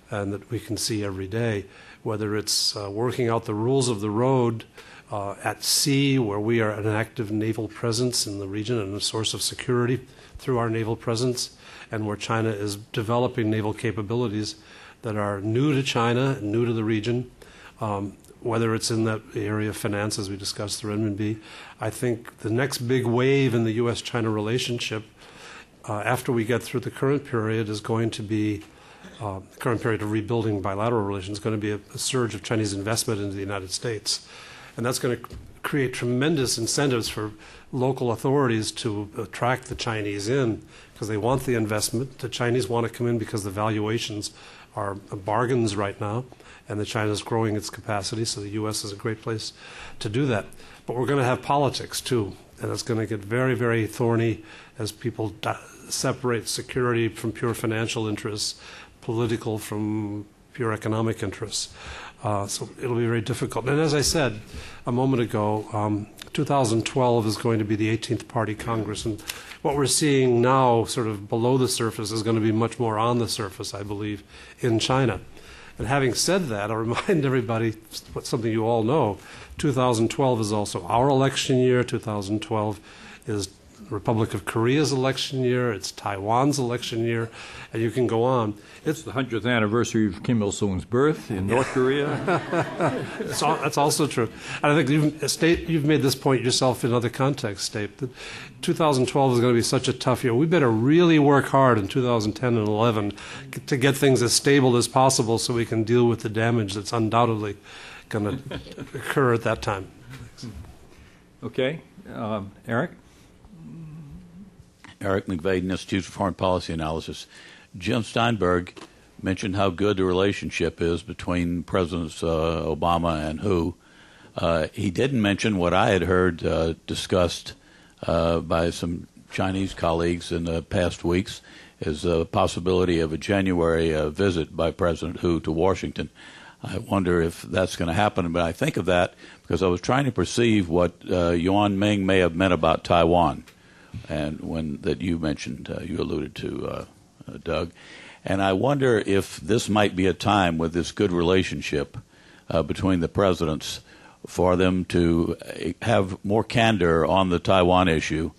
and that we can see every day, whether it's working out the rules of the road at sea, where we are an active naval presence in the region and a source of security through our naval presence, and where China is developing naval capabilities that are new to China and new to the region, whether it's in that area of finance, as we discussed, the renminbi. I think the next big wave in the U.S.-China relationship, after we get through the current period, is going to be the current period of rebuilding bilateral relations, is going to be a surge of Chinese investment into the United States. And that's going to create tremendous incentives for local authorities to attract the Chinese in, because they want the investment. The Chinese want to come in because the valuations are bargains right now, and China is growing its capacity, so the U.S. is a great place to do that. But we're going to have politics, too, and it's going to get very, very thorny as people separate security from pure financial interests, political from pure economic interests. So it'll be very difficult. And as I said a moment ago, 2012 is going to be the 18th Party Congress, and what we're seeing now sort of below the surface is going to be much more on the surface, I believe, in China. And having said that, I'll remind everybody something you all know. 2012 is also our election year. 2012 is the Republic of Korea's election year. It's Taiwan's election year. And you can go on. It's the 100th anniversary of Kim Il-sung's birth in North Korea. That's also true. And I think you've made this point yourself in other contexts, Dave, that 2012 is going to be such a tough year. We better really work hard in 2010 and 11 to get things as stable as possible so we can deal with the damage that's undoubtedly going to occur at that time. Thanks. Okay. Eric? Eric McVaden, Institute for Foreign Policy Analysis. Jim Steinberg mentioned how good the relationship is between Presidents Obama and Hu. He didn't mention what I had heard discussed by some Chinese colleagues in the past weeks is the possibility of a January visit by President Hu to Washington. I wonder if that's going to happen, but I think of that because I was trying to perceive what Yuan Ming may have meant about Taiwan, and that you mentioned, you alluded to, Doug. And I wonder if this might be a time with this good relationship between the presidents for them to have more candor on the Taiwan issue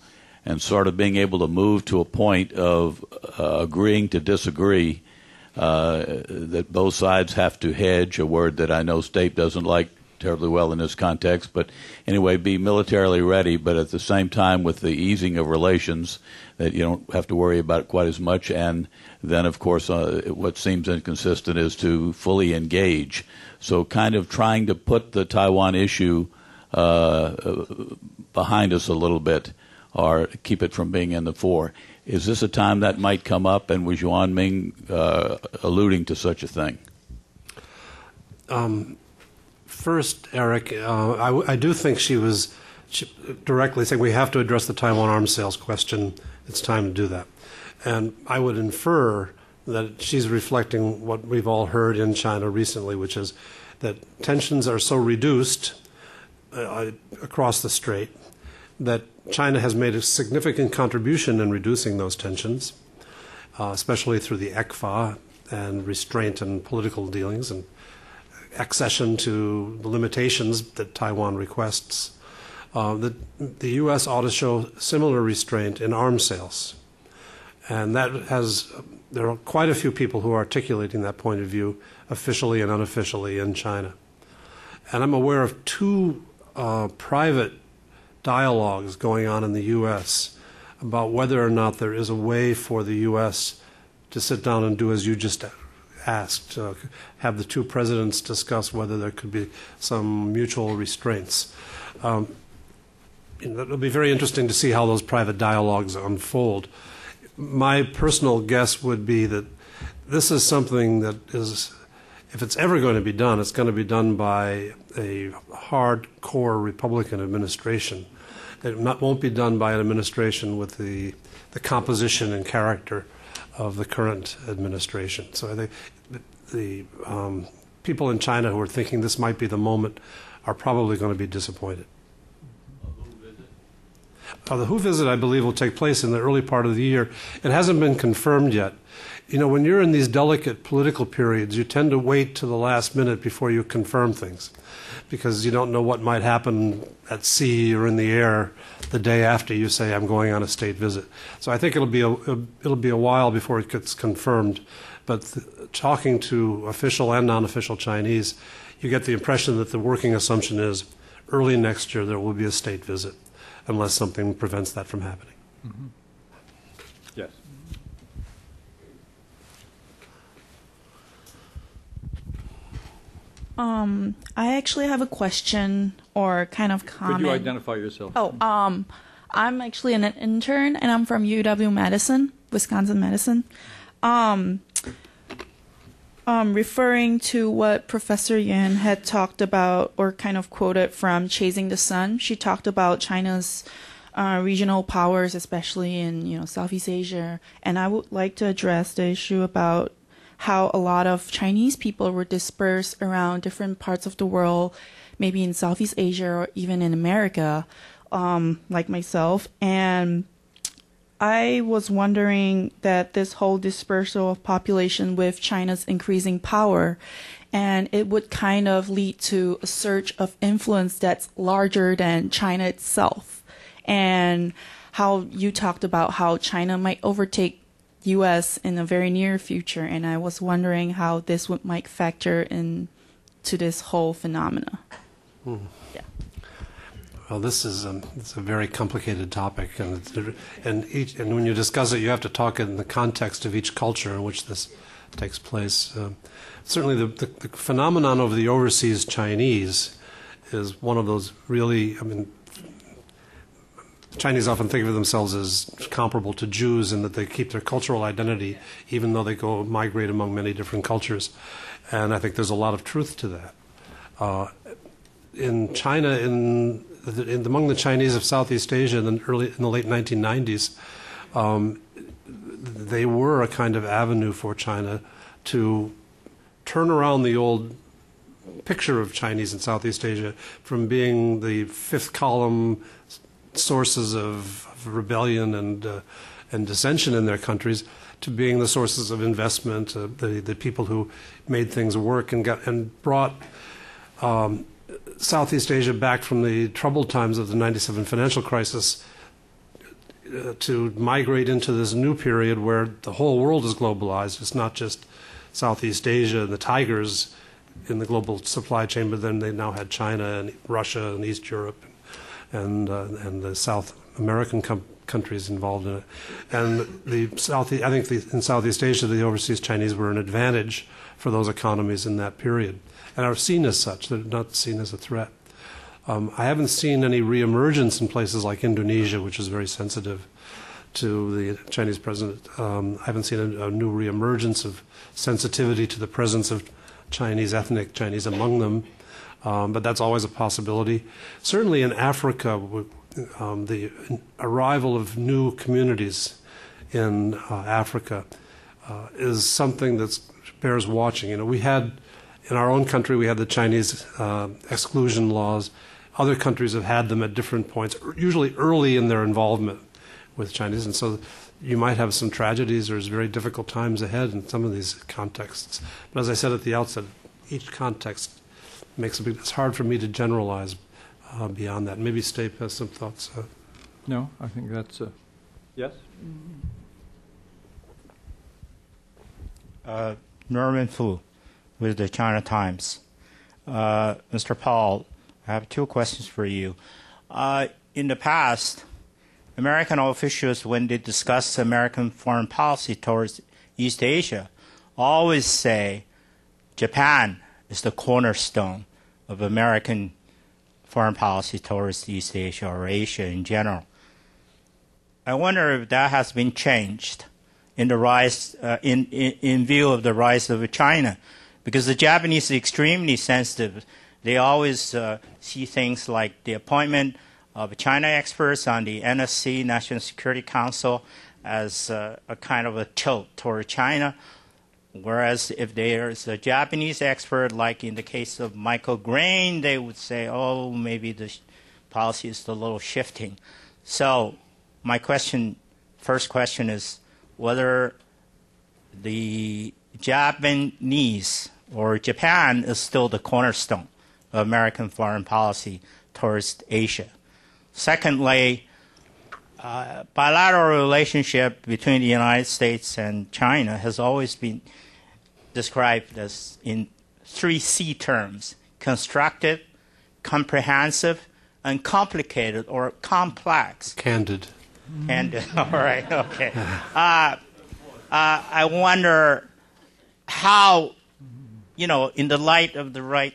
and sort of being able to move to a point of agreeing to disagree, that both sides have to hedge, a word that I know State doesn't like terribly well in this context, but anyway, be militarily ready, but at the same time with the easing of relations that you don't have to worry about it quite as much. And then, of course, what seems inconsistent is to fully engage. So kind of trying to put the Taiwan issue behind us a little bit or keep it from being in the fore. Is this a time that might come up, and was Yuan Ming alluding to such a thing? First, Eric, I do think she was directly saying we have to address the Taiwan arms sales question. It's time to do that. And I would infer that she's reflecting what we've all heard in China recently, which is that tensions are so reduced across the strait that China has made a significant contribution in reducing those tensions, especially through the ECFA and restraint in political dealings and accession to the limitations that Taiwan requests. The U.S. ought to show similar restraint in arms sales. And there are quite a few people who are articulating that point of view, officially and unofficially, in China. And I'm aware of two private dialogues going on in the U.S. about whether or not there is a way for the U.S. to sit down and do as you just asked, have the two presidents discuss whether there could be some mutual restraints. It'll be very interesting to see how those private dialogues unfold. My personal guess would be that this is something that is, if it's ever going to be done, it's going to be done by a hardcore Republican administration. It won't be done by an administration with the composition and character of the current administration. So I think the people in China who are thinking this might be the moment are probably going to be disappointed. The WHO visit, I believe, will take place in the early part of the year. It hasn't been confirmed yet. You know, when you're in these delicate political periods, you tend to wait to the last minute before you confirm things, because you don't know what might happen at sea or in the air the day after you say, I'm going on a state visit. So I think it'll be a while before it gets confirmed. But talking to official and non-official Chinese, you get the impression that the working assumption is early next year there will be a state visit, unless something prevents that from happening. Mm-hmm. Yes. I actually have a question or kind of comment. Could you identify yourself? Oh, I'm actually an intern, and I'm from UW-Madison, Wisconsin-Madison. Referring to what Professor Yan had talked about or kind of quoted from Chasing the Sun, she talked about China's regional powers, especially in Southeast Asia. And I would like to address the issue about how a lot of Chinese people were dispersed around different parts of the world, maybe in Southeast Asia or even in America, like myself. And I was wondering that this whole dispersal of population with China's increasing power, and it would kind of lead to a surge of influence that's larger than China itself. And how you talked about how China might overtake U.S. in the very near future, and I was wondering how this might factor into this whole phenomena. Yeah. Well, this is it's a very complicated topic, and when you discuss it, you have to talk in the context of each culture in which this takes place. Certainly, the phenomenon of the overseas Chinese is one of those really. I mean, Chinese often think of themselves as comparable to Jews in that they keep their cultural identity even though they go migrate among many different cultures, and I think there's a lot of truth to that. In China, among the Chinese of Southeast Asia in the late 1990s, they were a kind of avenue for China to turn around the old picture of Chinese in Southeast Asia from being the fifth column sources of rebellion and dissension in their countries to being the sources of investment, the people who made things work and brought Southeast Asia back from the troubled times of the 97 financial crisis to migrate into this new period where the whole world is globalized. It's not just Southeast Asia and the tigers in the global supply chain, but then they now had China and Russia and East Europe and the South American countries involved in it. And I think in Southeast Asia, the overseas Chinese were an advantage for those economies in that period, and are seen as such. They're not seen as a threat. I haven't seen any reemergence in places like Indonesia, which is very sensitive to the Chinese president. I haven't seen a new reemergence of sensitivity to the presence of ethnic Chinese among them. But that's always a possibility. Certainly in Africa, the arrival of new communities in Africa is something that bears watching. We had In our own country, we had the Chinese exclusion laws. Other countries have had them at different points, usually early in their involvement with Chinese. And so you might have some tragedies. There's very difficult times ahead in some of these contexts. But as I said at the outset, each context makes it's hard for me to generalize beyond that. Maybe Stape has some thoughts. No, I think that's yes. Norman Fu with the China Times. Mr. Paul, I have two questions for you. In the past, American officials, when they discuss American foreign policy towards East Asia, always say Japan is the cornerstone of American foreign policy towards East Asia or Asia in general. I wonder if that has been changed in the rise, in view of the rise of China, because the Japanese are extremely sensitive. They always see things like the appointment of China experts on the NSC, National Security Council, as a kind of a tilt toward China. Whereas if there's a Japanese expert, like in the case of Michael Grain, they would say, oh, maybe the policy is a little shifting. So my first question is whether the Japanese or Japan is still the cornerstone of American foreign policy towards Asia. Secondly, bilateral relationship between the United States and China has always been described as in 3 C terms: constructive, comprehensive, and complicated or complex. Candid. Candid. All right. Okay. I wonder how, in the light of the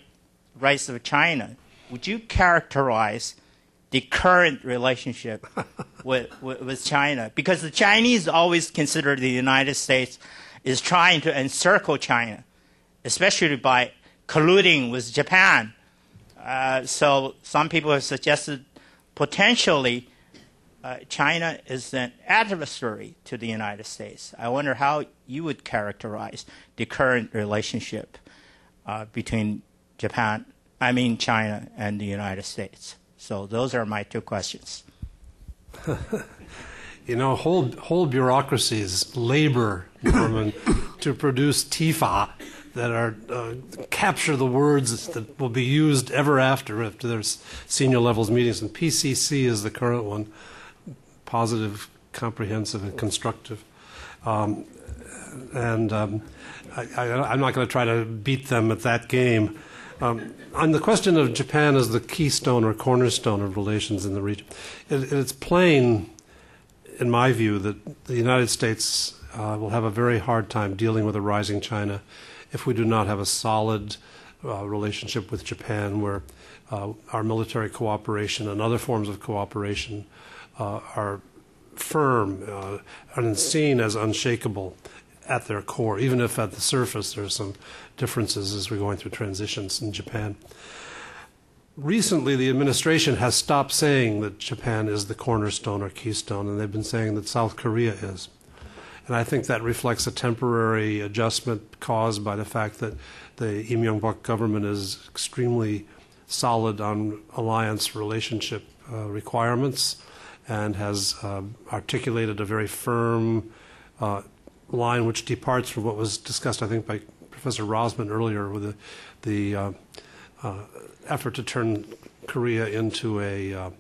rise of China, would you characterize the current relationship with China? Because the Chinese always consider the United States is trying to encircle China, especially by colluding with Japan. So some people have suggested potentially China is an adversary to the United States. I wonder how you would characterize the current relationship between China and the United States. So those are my 2 questions. Whole bureaucracies labor, Norman, to produce TIFA that are capture the words that will be used ever after their senior levels meetings. And PCC is the current one: positive, comprehensive, and constructive. I'm not going to try to beat them at that game. On the question of Japan as the keystone or cornerstone of relations in the region, it's plain, in my view, that the United States will have a very hard time dealing with a rising China if we do not have a solid relationship with Japan, where our military cooperation and other forms of cooperation are firm and seen as unshakable at their core, even if at the surface there are some differences as we're going through transitions in Japan. Recently, the administration has stopped saying that Japan is the cornerstone or keystone, and they've been saying that South Korea is. And I think that reflects a temporary adjustment caused by the fact that the Lee Myung-bak government is extremely solid on alliance relationship requirements and has articulated a very firm line which departs from what was discussed, I think, by Professor Rosman earlier with the effort to turn Korea into a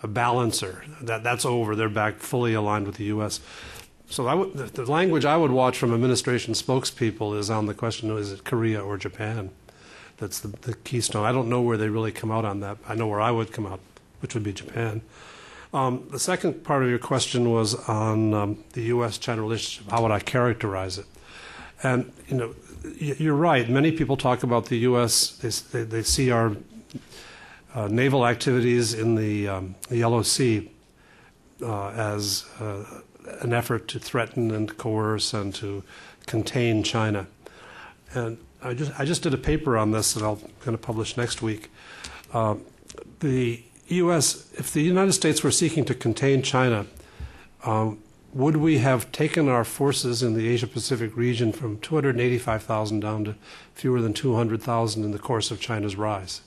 balancer. That's over. They're back fully aligned with the U.S. So the language I would watch from administration spokespeople is on the question, is it Korea or Japan? That's the keystone. I don't know where they really come out on that. I know where I would come out, which would be Japan. The second part of your question was on the U.S.-China relationship. How would I characterize it? And, you're right. Many people talk about the U.S. They see our naval activities in the Yellow Sea as an effort to threaten and coerce and to contain China. And I just did a paper on this that I'm going to publish next week. The U.S., if the United States were seeking to contain China, would we have taken our forces in the Asia-Pacific region from 285,000 down to fewer than 200,000 in the course of China's rise?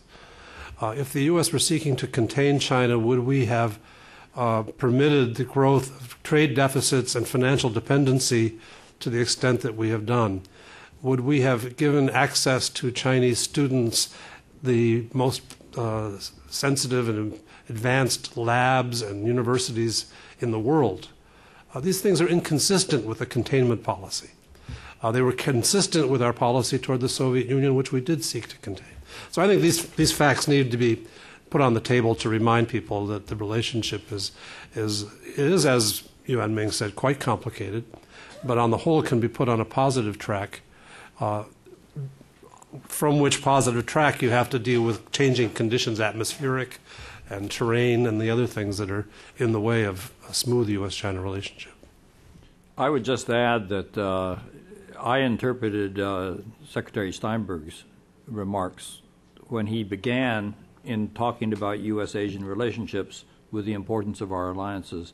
If the U.S. were seeking to contain China, would we have permitted the growth of trade deficits and financial dependency to the extent that we have done? Would we have given access to Chinese students the most sensitive and advanced labs and universities in the world? These things are inconsistent with the containment policy. They were consistent with our policy toward the Soviet Union, which we did seek to contain. So I think these facts need to be put on the table to remind people that the relationship is, as Yuan Ming said, quite complicated, but on the whole can be put on a positive track, from which positive track you have to deal with changing conditions, atmospheric and terrain, and the other things that are in the way of a smooth U.S.-China relationship. I would just add that I interpreted Secretary Steinberg's remarks when he began in talking about U.S.-Asian relationships with the importance of our alliances,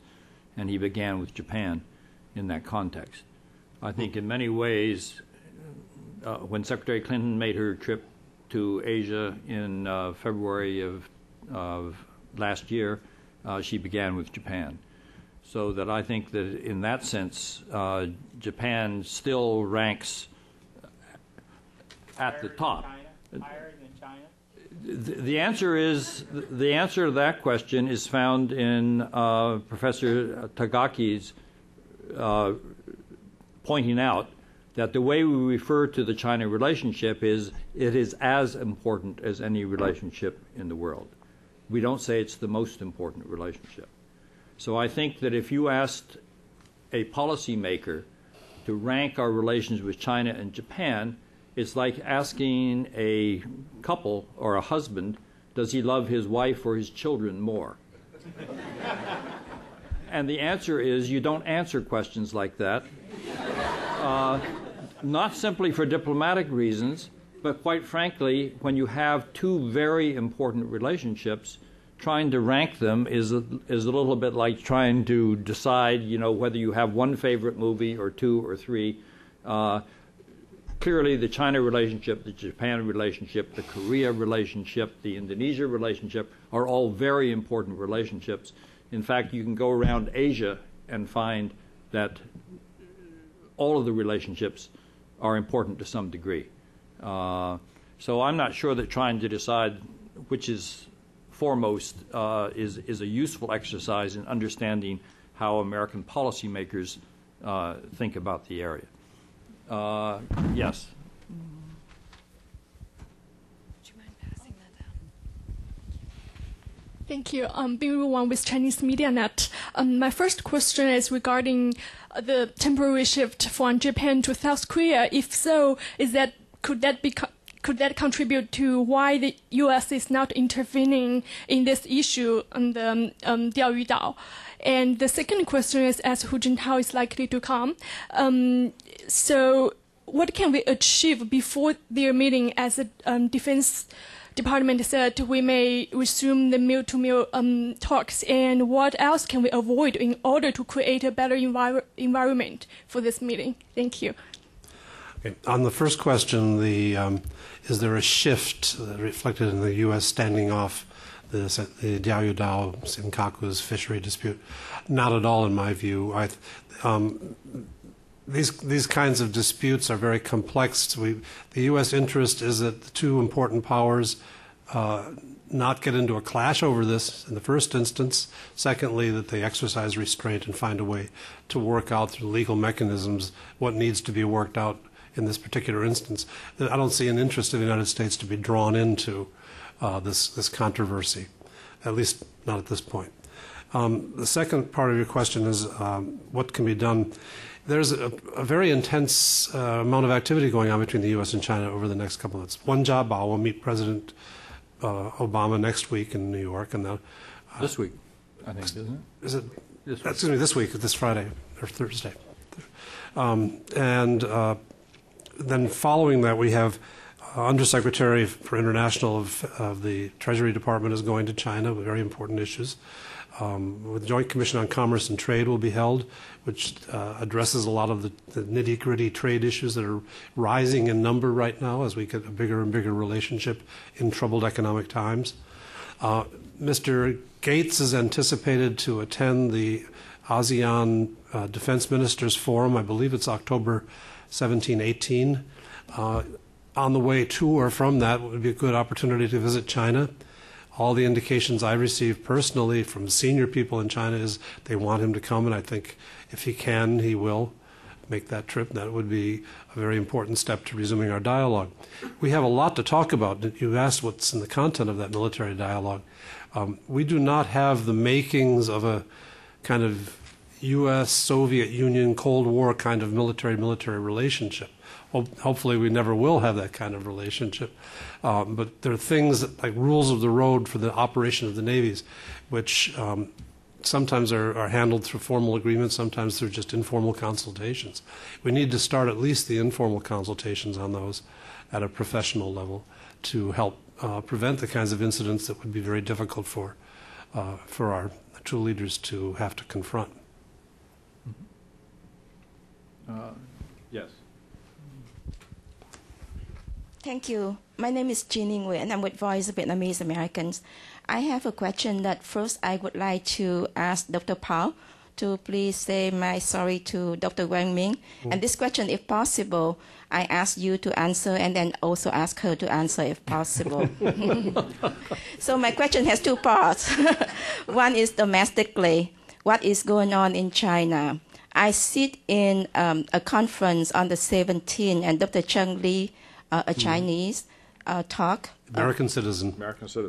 and he began with Japan in that context. I think in many ways, when Secretary Clinton made her trip to Asia in February of last year, she began with Japan. So that I think that in that sense, Japan still ranks at the top. Higher than China? The answer to that question is found in Professor Tagaki's pointing out that the way we refer to the China relationship is it is as important as any relationship in the world. We don't say it's the most important relationship. So I think that if you asked a policymaker to rank our relations with China and Japan, it's like asking a couple or a husband, does he love his wife or his children more? And the answer is you don't answer questions like that, not simply for diplomatic reasons, but quite frankly, when you have two very important relationships, trying to rank them is a little bit like trying to decide, whether you have one favorite movie or two or three. Clearly, the China relationship, the Japan relationship, the Korea relationship, the Indonesia relationship are all very important relationships. In fact, you can go around Asia and find that all of the relationships are important to some degree. So I'm not sure that trying to decide which is foremost is a useful exercise in understanding how American policymakers think about the area. Yes. Would you mind passing that down? Thank you. Bing Wang with Chinese Media Net. My first question is regarding the temporary shift from Japan to South Korea. If so, could that contribute to why the U.S. is not intervening in this issue on the Diaoyu Dao? And the second question is, as Hu Jintao is likely to come, so what can we achieve before their meeting? As the Defense Department said, we may resume the meal-to-meal talks, and what else can we avoid in order to create a better environment for this meeting? Thank you. Okay. On the first question, is there a shift reflected in the U.S. standing off the Diaoyu Dao Senkaku's fishery dispute? Not at all, in my view. These kinds of disputes are very complex. The U.S. interest is that the two important powers not get into a clash over this in the first instance. Secondly, that they exercise restraint and find a way to work out through legal mechanisms what needs to be worked out in this particular instance. I don't see an interest of the United States to be drawn into this controversy, at least not at this point. The second part of your question is what can be done. There's a very intense amount of activity going on between the U.S. and China over the next couple of months. Wen Jiabao will meet President Obama next week in New York, and this week, I think, isn't it? Is it? This week. Excuse me, this Friday or Thursday. Then following that, we have Undersecretary for International of the Treasury Department is going to China with very important issues. The Joint Commission on Commerce and Trade will be held, which addresses a lot of the nitty-gritty trade issues that are rising in number right now as we get a bigger and bigger relationship in troubled economic times. Mr. Gates is anticipated to attend the ASEAN Defense Ministers Forum. I believe it's October 17, 18. On the way to or from that would be a good opportunity to visit China. All the indications I received personally from senior people in China is they want him to come, and I think if he can, he will make that trip. That would be a very important step to resuming our dialogue. We have a lot to talk about. You asked what's in the content of that military dialogue. We do not have the makings of a kind of U.S., Soviet Union, Cold War kind of military relationship. Hopefully we never will have that kind of relationship. But there are things that, like rules of the road for the operation of the navies, which sometimes are handled through formal agreements, sometimes through just informal consultations. We need to start at least the informal consultations on those at a professional level to help prevent the kinds of incidents that would be very difficult for our two leaders to have to confront. Yes. Thank you. My name is Jean Nguyen, and I'm with Voice of Vietnamese Americans. I have a question that first I would like to ask Dr. Paul to please say my sorry to Dr. Wang Ming. And this question, if possible, I ask you to answer and then also ask her to answer if possible. So my question has two parts. One is domestically, what is going on in China? I sit in a conference on the 17th, and Dr. Cheng Li, a Chinese, talk. American citizen.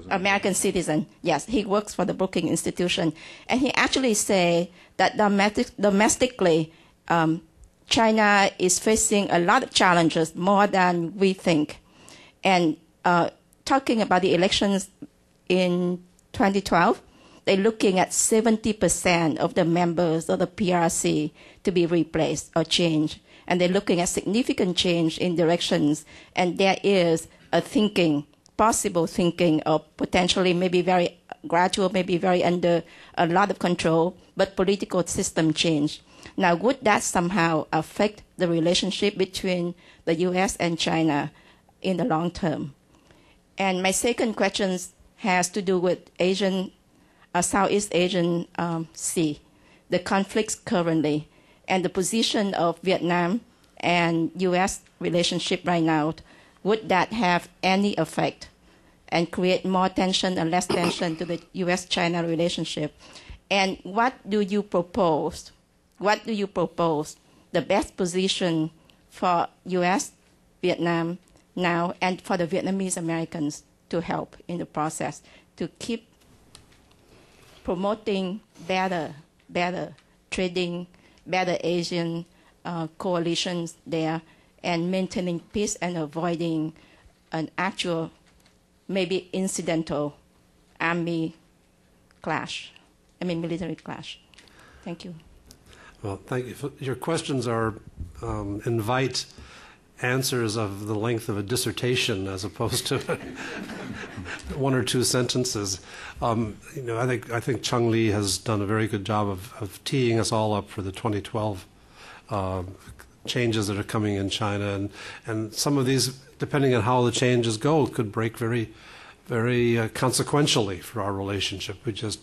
American citizen, yes. He works for the Brookings Institution. And he actually said that domestically, China is facing a lot of challenges, more than we think. And talking about the elections in 2012, they're looking at 70% of the members of the PRC to be replaced or changed. And they're looking at significant change in directions. And there is a thinking, possible thinking of potentially maybe very gradual, maybe very under a lot of control, but political system change. Now, would that somehow affect the relationship between the U.S. and China in the long term? And my second question has to do with Southeast Asian Sea, the conflicts currently, and the position of Vietnam and U.S. relationship right now. Would that have any effect and create more tension or less tension to the U.S.-China relationship? And what do you propose? What do you propose the best position for U.S., Vietnam now, and for the Vietnamese Americans to help in the process to keep promoting better trading, better Asian coalitions there, and maintaining peace and avoiding an actual, maybe incidental military clash. Thank you. Well, thank you. Your questions are invite answers of the length of a dissertation as opposed to one or two sentences. I think Cheng Li has done a very good job of teeing us all up for the 2012 changes that are coming in China, and some of these, depending on how the changes go, could break very, very consequentially for our relationship. It's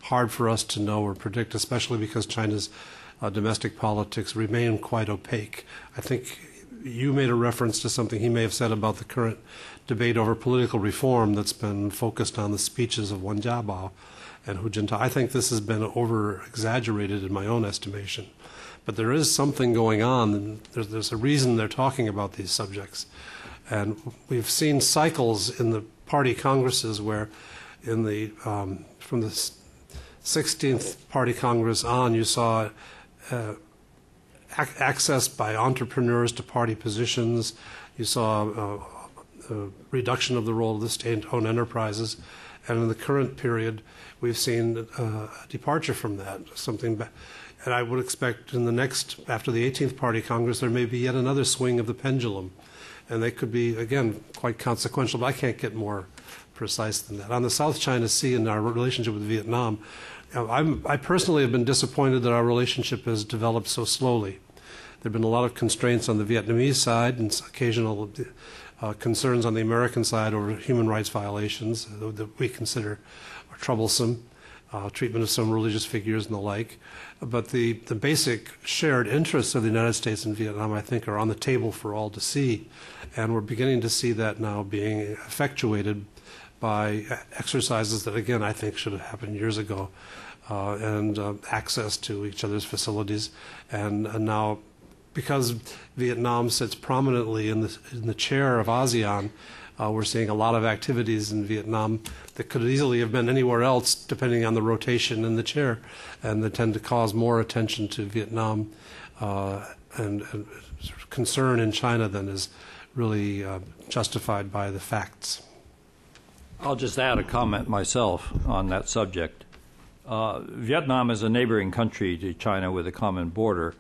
hard for us to know or predict, especially because China's domestic politics remain quite opaque. I think you made a reference to something he may have said about the current debate over political reform that's been focused on the speeches of Wen Jiabao and Hu Jintao. I think this has been over-exaggerated in my own estimation. But there is something going on, and there's a reason they're talking about these subjects. And we've seen cycles in the party congresses where from the 16th Party Congress on, you saw access by entrepreneurs to party positions. You saw a reduction of the role of the state-owned enterprises. And in the current period, we've seen a departure from that, and I would expect after the 18th Party Congress, there may be yet another swing of the pendulum. And they could be, again, quite consequential, but I can't get more precise than that. On the South China Sea and our relationship with Vietnam, I personally have been disappointed that our relationship has developed so slowly. There have been a lot of constraints on the Vietnamese side and occasional concerns on the American side over human rights violations that we consider are troublesome, treatment of some religious figures and the like. But the basic shared interests of the United States and Vietnam, I think, are on the table for all to see. And we're beginning to see that now being effectuated by exercises that, again, I think should have happened years ago, and access to each other's facilities. And now, because Vietnam sits prominently in the chair of ASEAN, we're seeing a lot of activities in Vietnam that could easily have been anywhere else, depending on the rotation in the chair, and they tend to cause more attention to Vietnam and sort of concern in China than is really justified by the facts. I'll just add a comment myself on that subject. Vietnam is a neighboring country to China with a common border.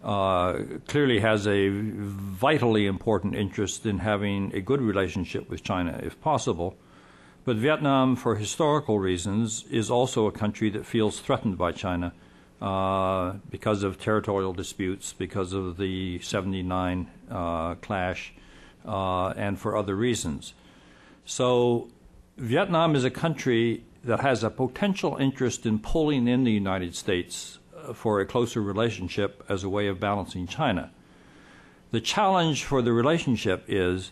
Clearly has a vitally important interest in having a good relationship with China, if possible. But Vietnam, for historical reasons, is also a country that feels threatened by China because of territorial disputes, because of the 79 clash, and for other reasons. So Vietnam is a country that has a potential interest in pulling in the United States for a closer relationship as a way of balancing China. The challenge for the relationship is,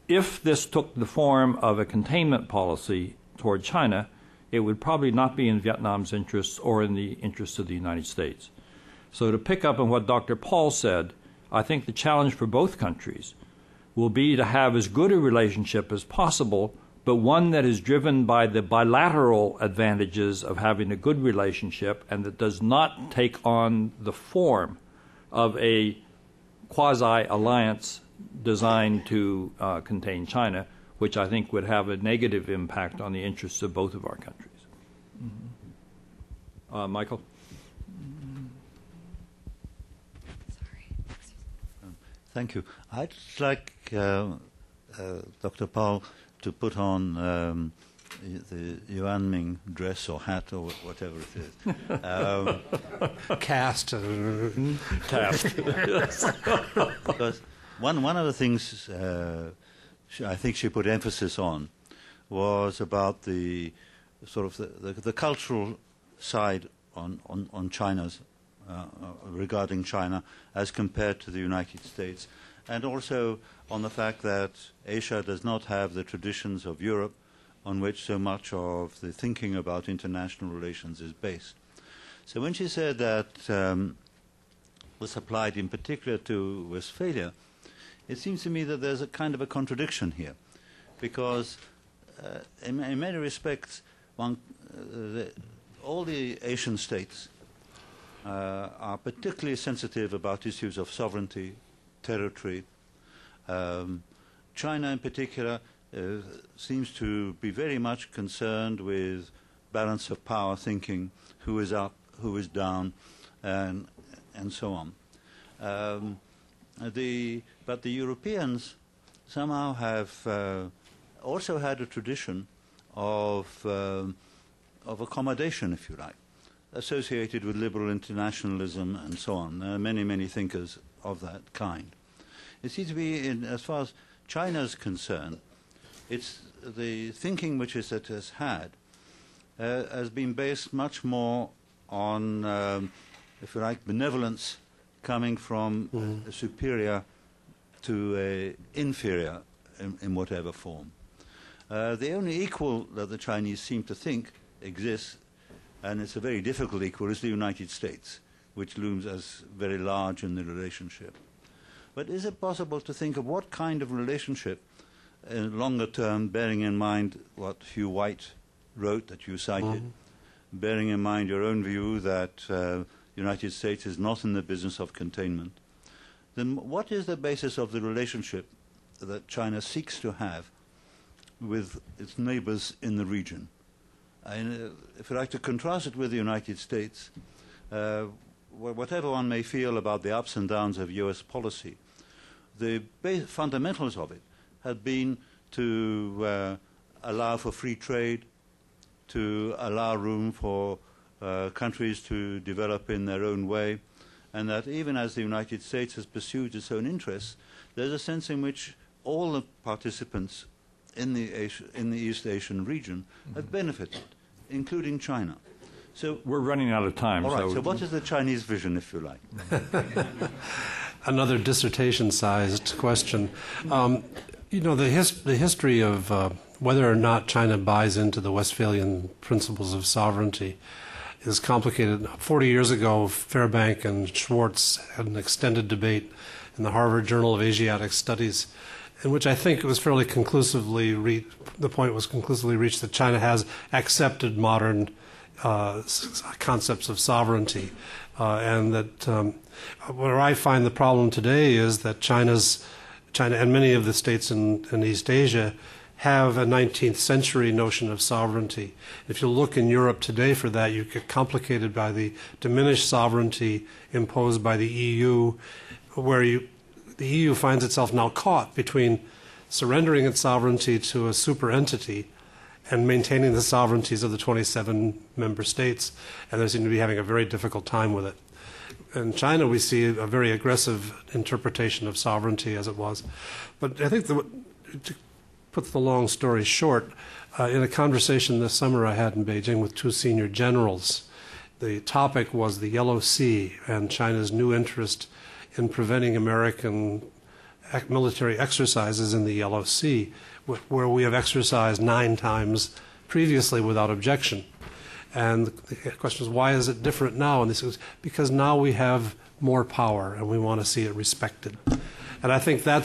if this took the form of a containment policy toward China, it would probably not be in Vietnam's interests or in the interests of the United States. So to pick up on what Dr. Paul said, I think the challenge for both countries will be to have as good a relationship as possible, but one that is driven by the bilateral advantages of having a good relationship and that does not take on the form of a quasi-alliance designed to contain China, which I think would have a negative impact on the interests of both of our countries. Mm-hmm. Michael? Thank you. I'd like Dr. Paul to put on the Yuan Ming dress or hat or whatever it is. Cast. Because one of the things I think she put emphasis on was about the sort of the cultural side on China's regarding China as compared to the United States, and also on the fact that Asia does not have the traditions of Europe on which so much of the thinking about international relations is based. So when she said that this applied in particular to Westphalia, it seems to me that there's a kind of a contradiction here, because in many respects all the Asian states are particularly sensitive about issues of sovereignty, territory. China in particular seems to be very much concerned with balance of power thinking, who is up, who is down, and so on. But the Europeans somehow have also had a tradition of accommodation, if you like, associated with liberal internationalism and so on. There are many, many thinkers of that kind. It seems to be, as far as China is concerned, it's the thinking which it has had has been based much more on, if you like, benevolence coming from a superior to an inferior in whatever form. The only equal that the Chinese seem to think exists, and it's a very difficult equal, is the United States, which looms as very large in the relationship. But is it possible to think of what kind of relationship in longer term, bearing in mind what Hugh White wrote that you cited, bearing in mind your own view that the United States is not in the business of containment, then what is the basis of the relationship that China seeks to have with its neighbors in the region? And if you like to contrast it with the United States, whatever one may feel about the ups and downs of US policy, the fundamentals of it had been to allow for free trade, to allow room for countries to develop in their own way, and that even as the United States has pursued its own interests, there's a sense in which all the participants in the East Asian region have benefited, including China. So we're running out of time. All right, so what is the Chinese vision, if you like? Another dissertation-sized question. The history of whether or not China buys into the Westphalian principles of sovereignty is complicated. 40 years ago, Fairbank and Schwartz had an extended debate in the Harvard Journal of Asiatic Studies, in which I think it was fairly conclusively the point was conclusively reached that China has accepted modern concepts of sovereignty, and that where I find the problem today is that China and many of the states in East Asia have a 19th century notion of sovereignty. If you look in Europe today for that, you get complicated by the diminished sovereignty imposed by the EU, where the EU finds itself now caught between surrendering its sovereignty to a super entity and maintaining the sovereignties of the 27 member states, and they seem to be having a very difficult time with it. In China, we see a very aggressive interpretation of sovereignty as it was. But I think, to put the long story short, in a conversation this summer I had in Beijing with two senior generals, the topic was the Yellow Sea and China's new interest in preventing American military exercises in the Yellow Sea, where we have exercised 9 times previously without objection. And the question is, why is it different now? And this is because now we have more power and we want to see it respected. And I think that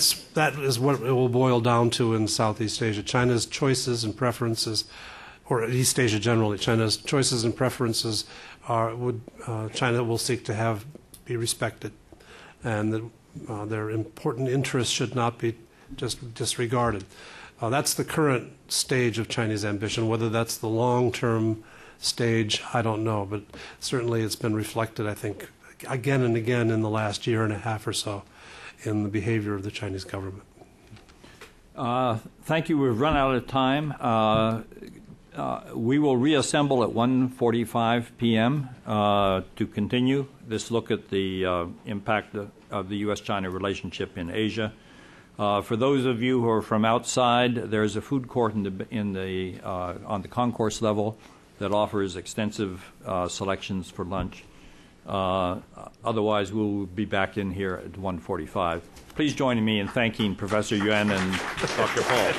is what it will boil down to in Southeast Asia. China's choices and preferences, or East Asia generally, China's choices and preferences China will seek to have be respected, and that their important interests should not be just disregarded. That's the current stage of Chinese ambition. Whether that's the long-term stage, I don't know, but certainly it's been reflected, I think, again and again in the last year and a half or so in the behavior of the Chinese government. Thank you. We've run out of time. We will reassemble at 1:45 p.m. To continue this look at the impact of the U.S.-China relationship in Asia. For those of you who are from outside, there's a food court on the concourse level that offers extensive selections for lunch. Otherwise, we'll be back in here at 1:45. Please join me in thanking Professor Yuan and Dr. Paul.